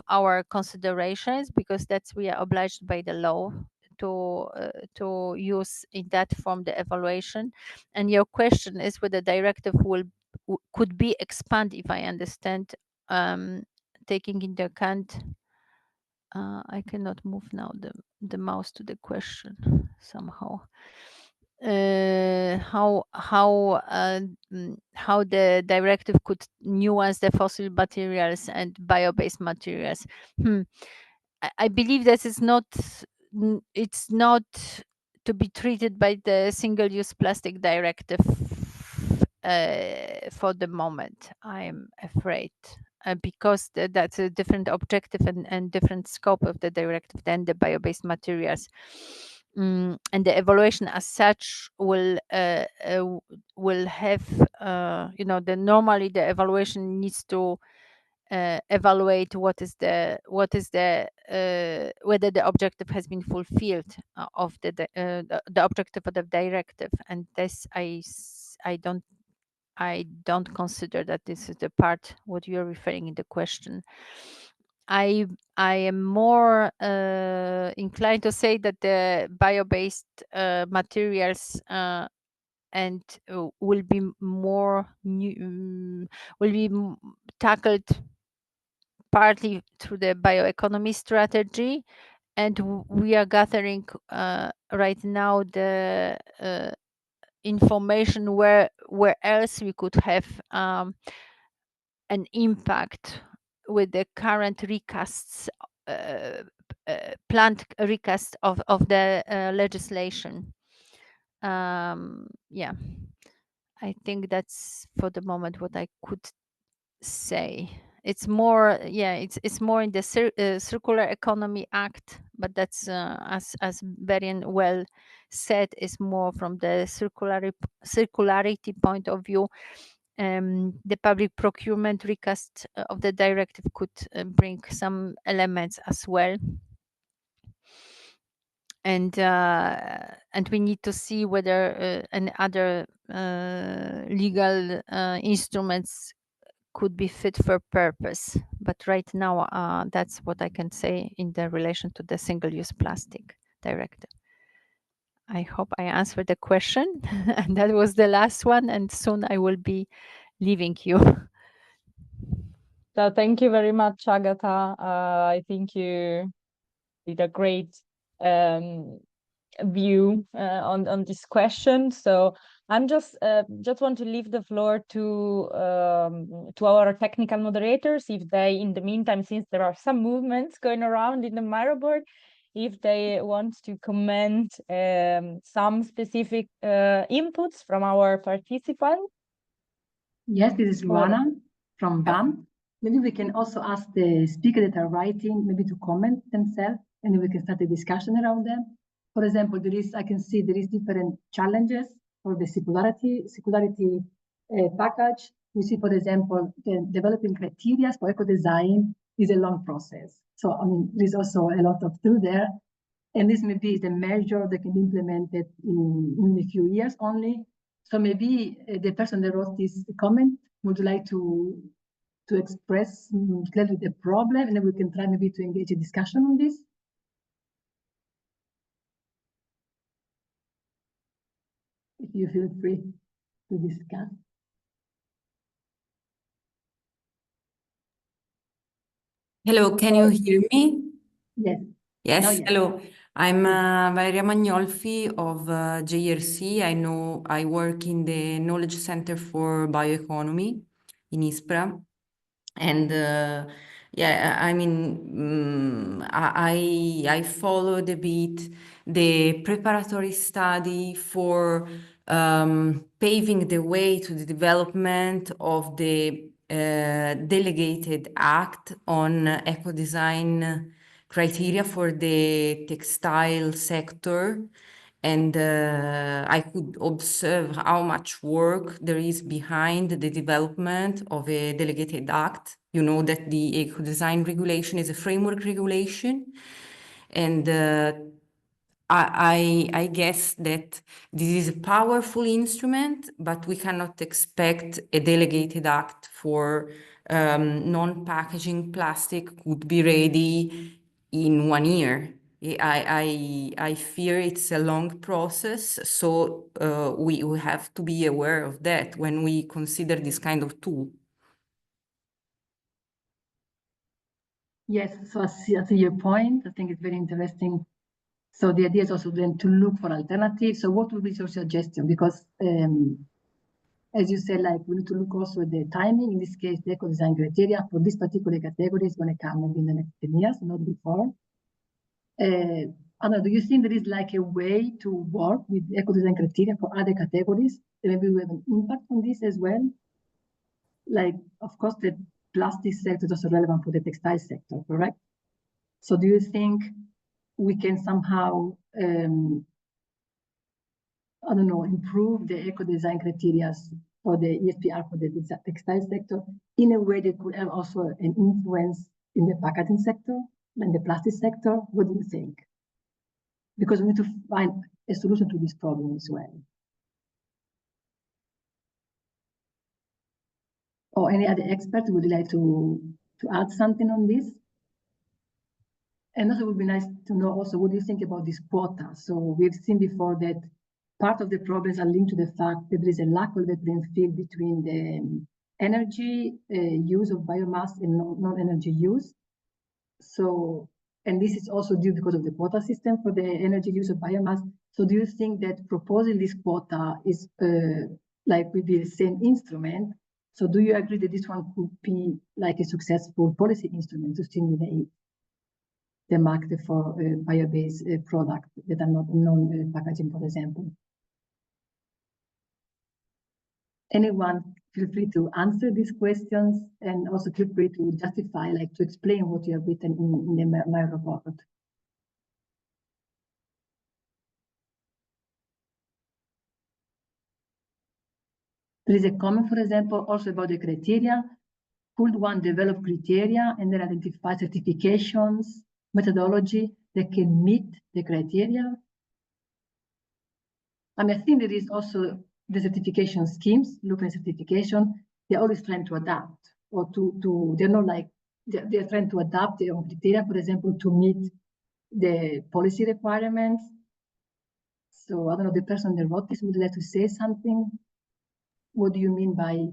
our considerations, because that's we are obliged by the law to use in that form the evaluation. And your question is whether the directive could be expanded, if I understand, taking into account. I cannot move now the mouse to the question somehow. How the directive could nuance the fossil materials and bio-based materials. I believe that it's not to be treated by the single-use plastic directive for the moment, I'm afraid, because that's a different objective and different scope of the directive than the bio-based materials. And the evaluation as such will have, normally the evaluation needs to evaluate what is the whether the objective has been fulfilled of the objective of the directive. And this I don't consider that this is the part what you're referring in the question. I am more inclined to say that the bio-based materials and will be more tackled partly through the bioeconomy strategy, and we are gathering right now the information where else we could have an impact with the current recasts, planned recast of the legislation. Yeah, I think that's for the moment what I could say. It's more, it's more in the Circular Economy Act, but that's as Berian well said, is more from the circularity point of view. The public procurement recast of the directive could bring some elements as well. And we need to see whether any other legal instruments could be fit for purpose. But right now, that's what I can say in the relation to the single-use plastic directive. I hope I answered the question. And that was the last one, and soon I will be leaving you. So thank you very much, Agatha. I think you did a great view on this question. So I'm just want to leave the floor to our technical moderators, if they, in the meantime, since there are some movements going around in the Miro board, if they want to comment some specific inputs from our participants. Yes, this is Luana from BAM. Maybe we can also ask the speakers that are writing maybe to comment themselves, and then we can start a discussion around them. For example, I can see there is different challenges for the circularity package. We see, for example, the developing criteria for eco-design is a long process. So, I mean, there's also a lot of truth there. And this maybe is a measure that can be implemented in a few years only. So maybe the person that wrote this comment would like to express clearly the problem, and then we can try maybe to engage a discussion on this. If you feel free to discuss. Hello, can you hear me? Yes. Yes, Now, yes. hello. I'm Valeria Magnolfi of JRC. I work in the Knowledge Center for Bioeconomy in ISPRA. And yeah, I mean, I followed a bit the preparatory study for paving the way to the development of the delegated act on eco-design criteria for the textile sector. And I could observe how much work there is behind the development of a delegated act. You know that the eco-design regulation is a framework regulation. And I guess that this is a powerful instrument, but we cannot expect a delegated act for non-packaging plastic could be ready in 1 year. I fear it's a long process, so we have to be aware of that when we consider this kind of tool. Yes, so I see your point. I think it's very interesting. So the idea is also then to look for alternatives. So what would be your suggestion? Because as you said, like we need to look also at the timing. In this case, the eco-design criteria for this particular category is going to come maybe in the next 10 years, not before. I don't know, do you think there is like a way to work with eco-design criteria for other categories? Maybe we have an impact on this as well. Like, of course, the plastic sector is also relevant for the textile sector, correct? So do you think we can somehow, I don't know, improve the eco-design criteria for the ESPR for the textile sector in a way that could have also an influence in the packaging sector and the plastic sector? What do you think? Because we need to find a solution to this problem as well. Or any other expert would like to add something on this? And also it would be nice to know also what do you think about this quota? So we've seen before that part of the problems are linked to the fact that there is a lack of the playing field between the energy use of biomass and non-energy use. So, and this is also due because of the quota system for the energy use of biomass. So do you think that proposing this quota is like with the same instrument? So do you agree that this one could be like a successful policy instrument to stimulate the market for bio-based products that are not non-packaging, for example? Anyone feel free to answer these questions, and also feel free to justify, like to explain what you have written in my report. There is a comment, for example, also about the criteria. Could one develop criteria and then identify certifications, methodology that can meet the criteria? I mean, I think there is also the certification schemes, looking at certification, they're always trying to adapt or they're not like, they're trying to adapt their own criteria, for example, to meet the policy requirements. So I don't know, the person that wrote this would like to say something. What do you mean by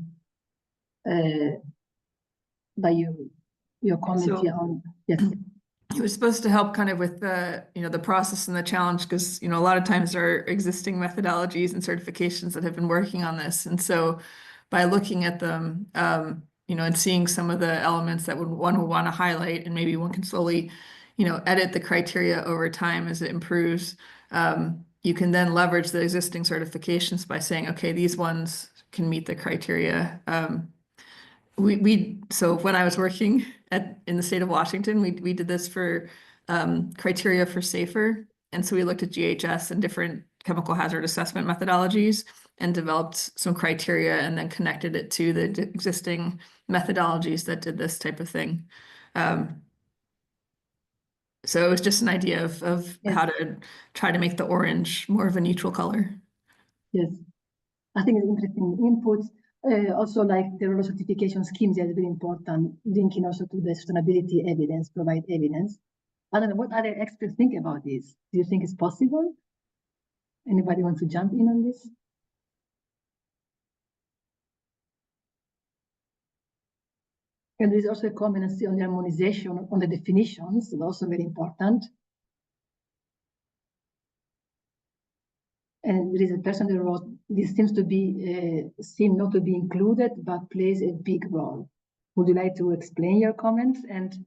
your comment here on, yes. It was supposed to help kind of with the, the process and the challenge, because, a lot of times there are existing methodologies and certifications that have been working on this. And so by looking at them, and seeing some of the elements that one would want to highlight, and maybe one can slowly, edit the criteria over time as it improves. You can then leverage the existing certifications by saying, okay, these ones can meet the criteria. So when I was working in the state of Washington, we did this for criteria for SAFER. And so we looked at GHS and different chemical hazard assessment methodologies and developed some criteria and then connected it to the existing methodologies that did this type of thing. So it was just an idea of Yes. how to try to make the orange more of a neutral color. Yes, I think it's interesting inputs. Also, like the rural certification schemes is very important, linking also to the sustainability evidence, provide evidence. I don't know, what other experts think about this? Do you think it's possible? Anybody want to jump in on this? And there's also a comment on the harmonization on the definitions, it's also very important. And there is a person that wrote, this seems to be, seem not to be included, but plays a big role. Would you like to explain your comments? And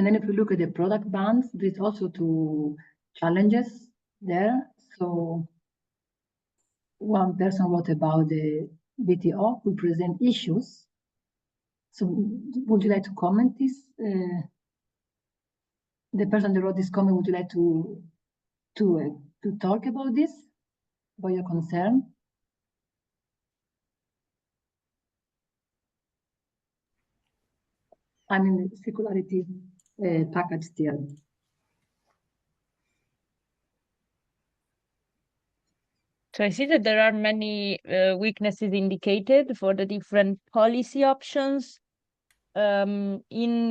then if you look at the product bans, there's also two challenges there. So one person wrote about the WTO who present issues. So would you like to comment this? The person that wrote this comment, would you like to talk about this, about your concern? I mean, the circularity package still. So I see that there are many weaknesses indicated for the different policy options. In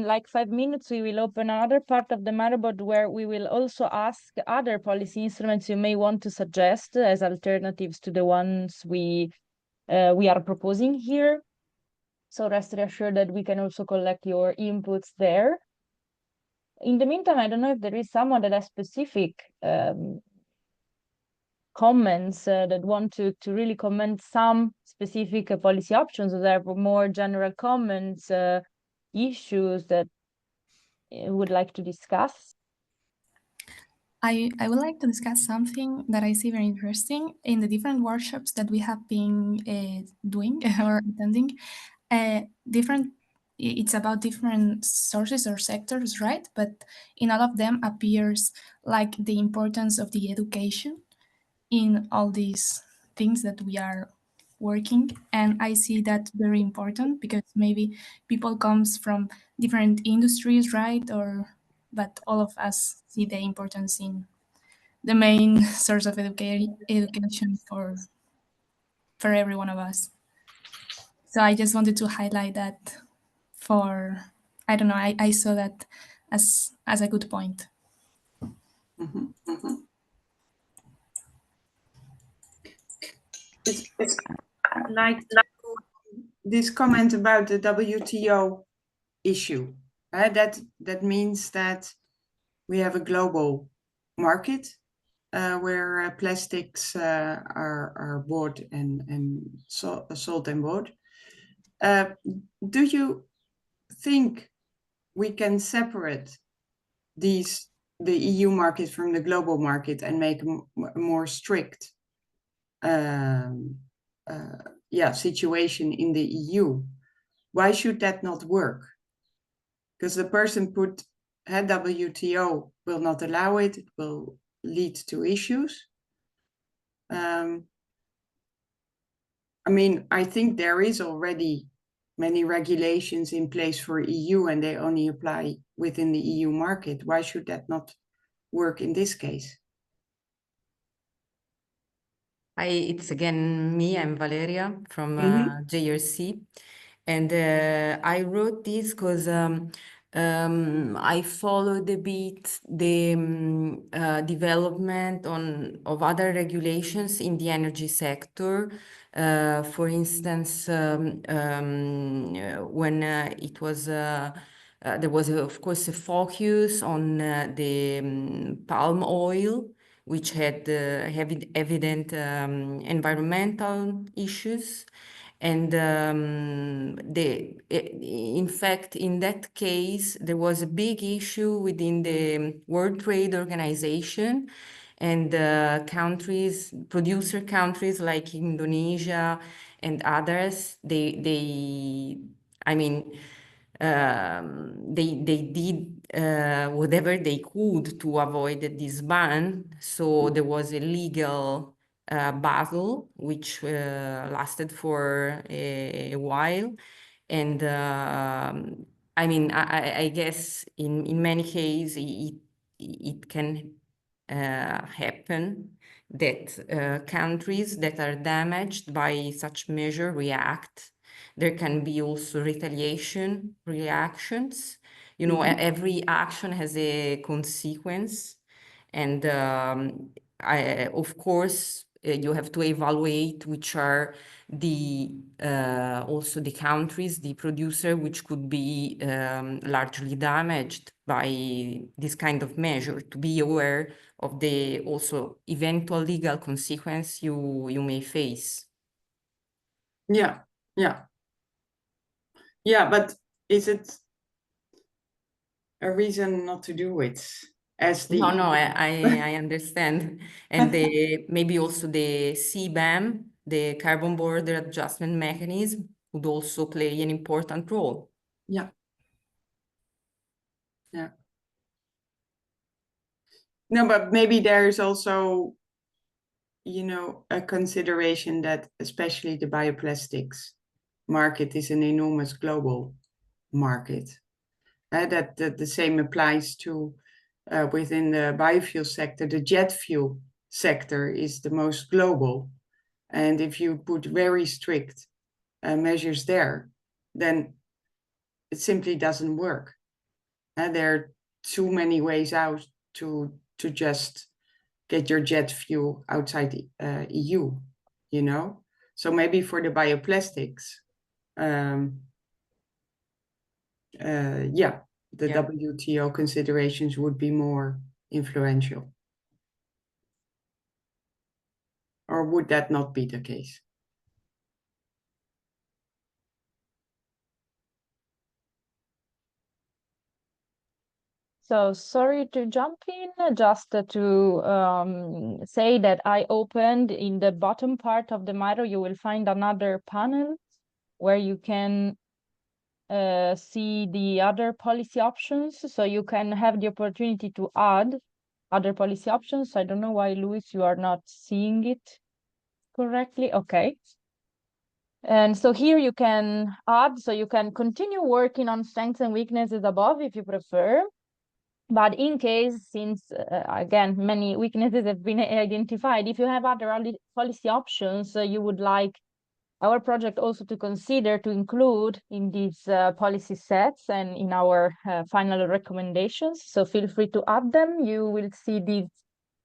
like 5 minutes, we will open another part of the motherboard where we will also ask other policy instruments you may want to suggest as alternatives to the ones we are proposing here. So rest assured that we can also collect your inputs there. In the meantime, I don't know if there is someone that has specific comments that want to really comment some specific policy options, or there are more general comments, issues that would like to discuss. I would like to discuss something that I see very interesting in the different workshops that we have been doing or attending. It's about different sources or sectors, right? But in all of them appears like the importance of the education in all these things that we are working. And I see that very important because maybe people comes from different industries, right? But all of us see the importance in the main source of education for every one of us. So I just wanted to highlight that I don't know, I saw that as a good point. It's like this comment about the WTO issue. That means that we have a global market where plastics are bought and sold and bought. Do you think we can separate the EU market from the global market and make a more strict situation in the EU? Why should that not work? Because the person put WTO will not allow it. It will lead to issues. I mean, I think there is already many regulations in place for EU and they only apply within the EU market. Why should that not work in this case? It's again me, I'm Valeria from JRC. And I wrote this because I followed a bit the development of other regulations in the energy sector. For instance, when it was there was, of course, a focus on the palm oil, which had evident environmental issues. And in fact, in that case, there was a big issue within the World Trade Organization, and countries, producer countries like Indonesia and others, I mean, they did whatever they could to avoid this ban. So there was a legal battle which lasted for a while, and I mean, I guess in many cases it can happen that countries that are damaged by such measure react. There can be also reactions. You know, every action has a consequence, and of course, you have to evaluate which are the also the countries, the producer, which could be largely damaged by this kind of measure, to be aware of the also eventual legal consequence you may face. Yeah, but is it a reason not to do it? As the No, I understand. And maybe also the CBAM, the Carbon Border Adjustment Mechanism, would also play an important role. Yeah. No, but maybe there's also, you know, a consideration that especially the bioplastics market is an enormous global market. That the same applies to within the biofuel sector. The jet fuel sector is the most global. And if you put very strict measures there, then it simply doesn't work. There are too many ways out to just get your jet fuel outside the EU, you know? So maybe for the bioplastics, the WTO considerations would be more influential. Or would that not be the case? So sorry to jump in, just to say that I opened in the bottom part of the Miro, you will find another panel where you can see the other policy options. So you can have the opportunity to add other policy options. I don't know why, Luis, you are not seeing it correctly. Okay. And so here you can add, so you can continue working on strengths and weaknesses above if you prefer. But in case, since again, many weaknesses have been identified, if you have other policy options you would like our project also to consider to include in these policy sets and in our final recommendations, so feel free to add them. You will see these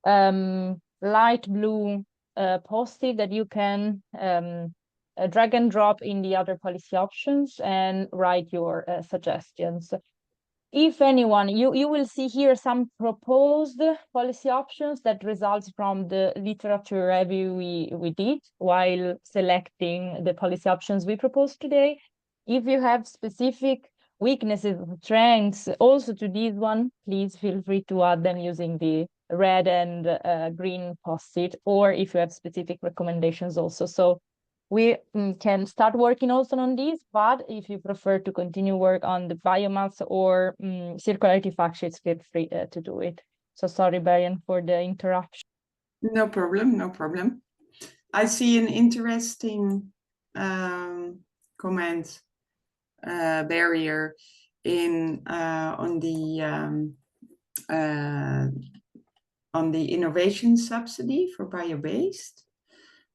light blue post-it that you can drag and drop in the other policy options and write your suggestions. If anyone, you will see here some proposed policy options that results from the literature review we did while selecting the policy options we proposed today. If you have specific weaknesses, strengths also to this one, please feel free to add them using the red and green post-it, or if you have specific recommendations also. So we can start working also on this, but if you prefer to continue work on the biomass or circularity fact sheets, feel free to do it. So sorry, Barian, for the interruption. No problem, no problem. I see an interesting comment barrier in on the innovation subsidy for bio-based.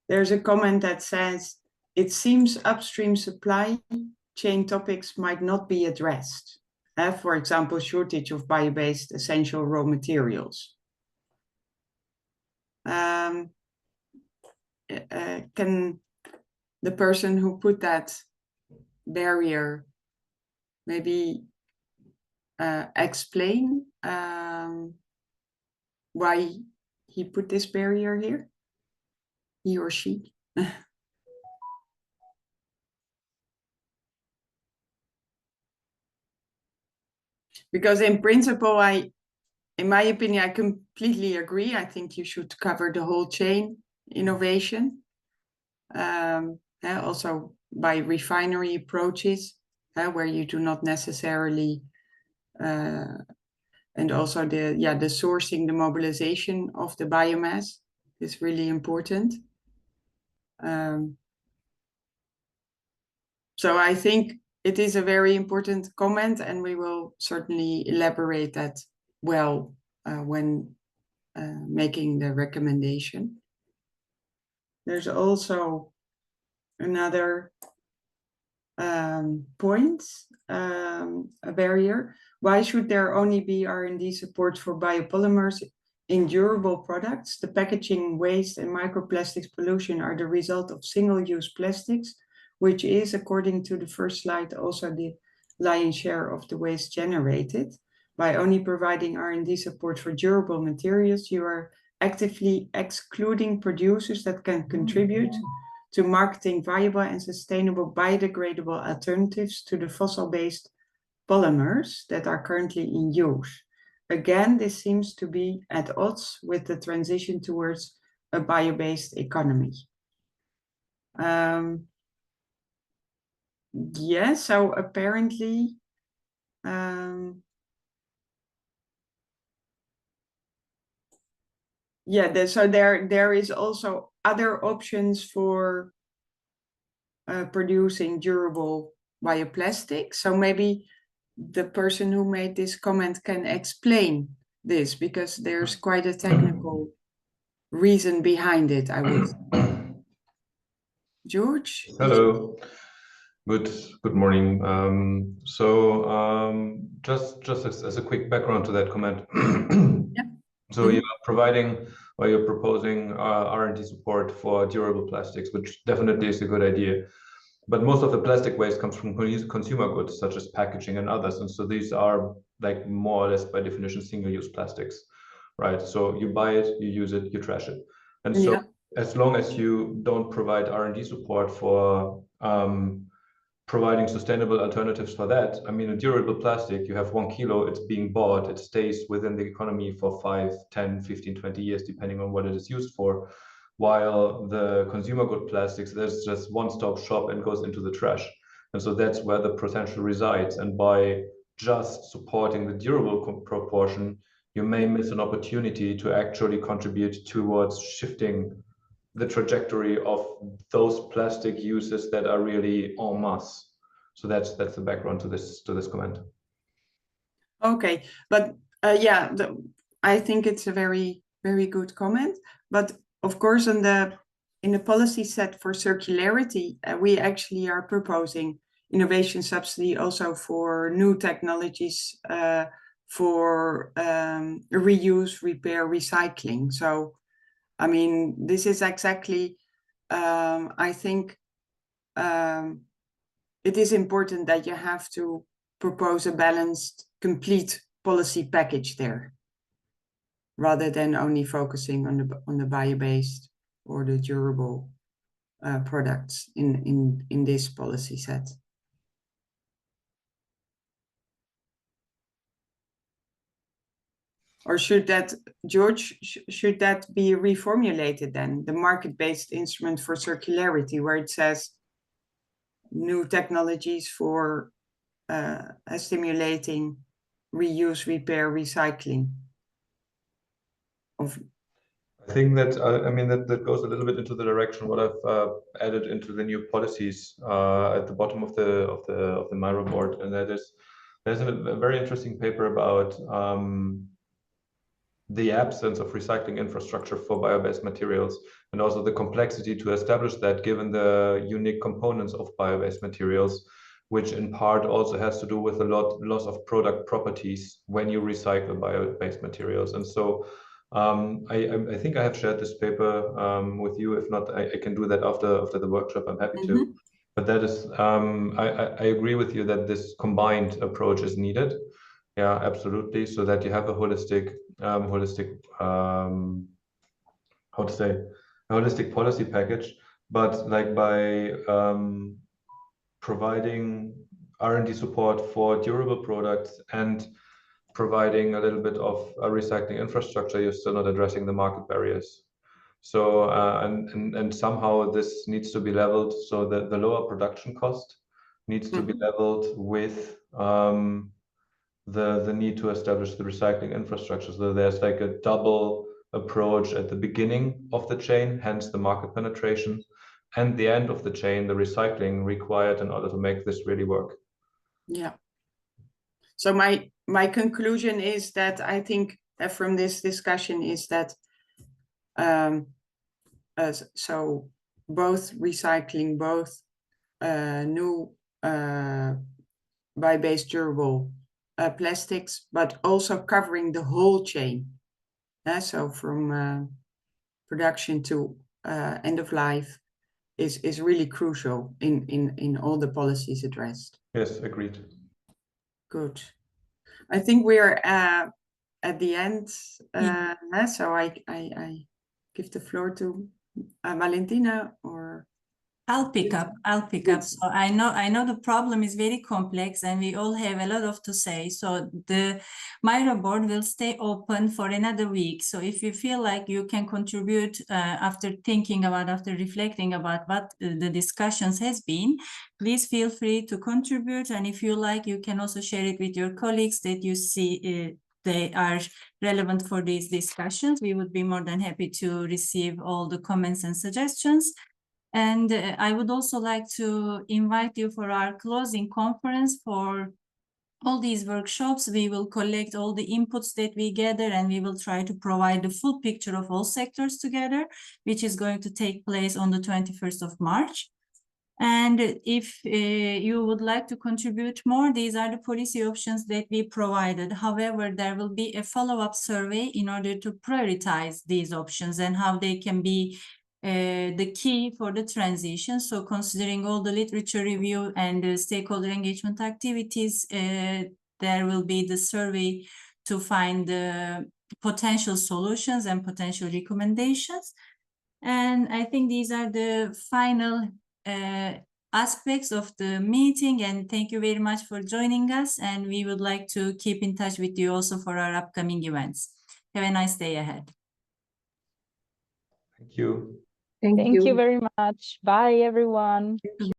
There's a comment that says, it seems upstream supply chain topics might not be addressed. for example, shortage of bio-based essential raw materials. Can the person who put that barrier maybe explain why he put this barrier here, he or she? Because in principle, in my opinion, I completely agree. I think you should cover the whole chain innovation. Also by refinery approaches, where you do not necessarily, and also the sourcing, the mobilization of the biomass is really important. So I think it is a very important comment, and we will certainly elaborate that well when making the recommendation. There's also another point, a barrier. Why should there only be R&D support for biopolymers in durable products? The packaging waste and microplastics pollution are the result of single-use plastics, which is, according to the first slide, also the lion's share of the waste generated. By only providing R&D support for durable materials, you are actively excluding producers that can contribute to marketing viable and sustainable biodegradable alternatives to the fossil-based polymers that are currently in use. Again, this seems to be at odds with the transition towards a bio-based economy. Yes, so apparently, so there is also other options for producing durable bioplastics. So maybe the person who made this comment can explain this, because there's quite a technical reason behind it, I would. George? Hello. Good morning. Just as a quick background to that comment. Yep. So you are providing, or you're proposing R&D support for durable plastics, which definitely is a good idea. But most of the plastic waste comes from consumer goods, such as packaging and others. And so these are like more or less by definition single-use plastics, right? So you buy it, you use it, you trash it. And so as long as you don't provide R&D support for providing sustainable alternatives for that, I mean, a durable plastic, you have 1 kilo, it's being bought, it stays within the economy for 5, 10, 15, 20 years, depending on what it is used for. While the consumer good plastics, there's just one-stop shop and goes into the trash. And so that's where the potential resides. And by just supporting the durable proportion, you may miss an opportunity to actually contribute towards shifting the trajectory of those plastic uses that are really en masse. So that's the background to this comment. Okay, but I think it's a very, very good comment. But of course, in the policy set for circularity, we actually are proposing innovation subsidy also for new technologies for reuse, repair, recycling. So, I mean, this is exactly, I think it is important that you have to propose a balanced, complete policy package there, rather than only focusing on the bio-based or the durable products in this policy set. Or should that, George, should that be reformulated then, the market-based instrument for circularity, where it says new technologies for stimulating reuse, repair, recycling? I think that I mean that goes a little bit into the direction what I've added into the new policies at the bottom of the Miro board, and that is there's a very interesting paper about the absence of recycling infrastructure for bio-based materials, and also the complexity to establish that given the unique components of bio-based materials. which in part also has to do with a loss of product properties when you recycle bio-based materials. And so I think I have shared this paper with you. If not, I can do that after the workshop. I'm happy to. But that is, I agree with you that this combined approach is needed. Yeah, absolutely. So that you have a holistic, how to say, a holistic policy package, but like by providing R&D support for durable products and providing a little bit of a recycling infrastructure, you're still not addressing the market barriers. So and somehow this needs to be leveled so that the lower production cost needs to be leveled with the need to establish the recycling infrastructure. So there's like a double approach at the beginning of the chain, hence the market penetration, and the end of the chain, the recycling required in order to make this really work. Yeah. So my conclusion is that I think from this discussion is that so both recycling, both new bio-based durable plastics, but also covering the whole chain. So from production to end of life is really crucial in all the policies addressed. Yes, agreed. Good. I think we are at the end. So I give the floor to Valentina, or I'll pick up. So I know the problem is very complex and we all have a lot of to say. So the Miro board will stay open for another week. So if you feel like you can contribute after reflecting about what the discussions has been, please feel free to contribute. And if you like, you can also share it with your colleagues that you see they are relevant for these discussions. We would be more than happy to receive all the comments and suggestions. And I would also like to invite you for our closing conference for all these workshops. We will collect all the inputs that we gather and we will try to provide the full picture of all sectors together, which is going to take place on the 21st of March. And if you would like to contribute more, these are the policy options that we provided. However, there will be a follow-up survey in order to prioritize these options and how they can be the key for the transition. So considering all the literature review and the stakeholder engagement activities, there will be the survey to find the potential solutions and potential recommendations. And I think these are the final aspects of the meeting. And thank you very much for joining us. And we would like to keep in touch with you also for our upcoming events. Have a nice day ahead. Thank you. Thank you very much. Bye, everyone.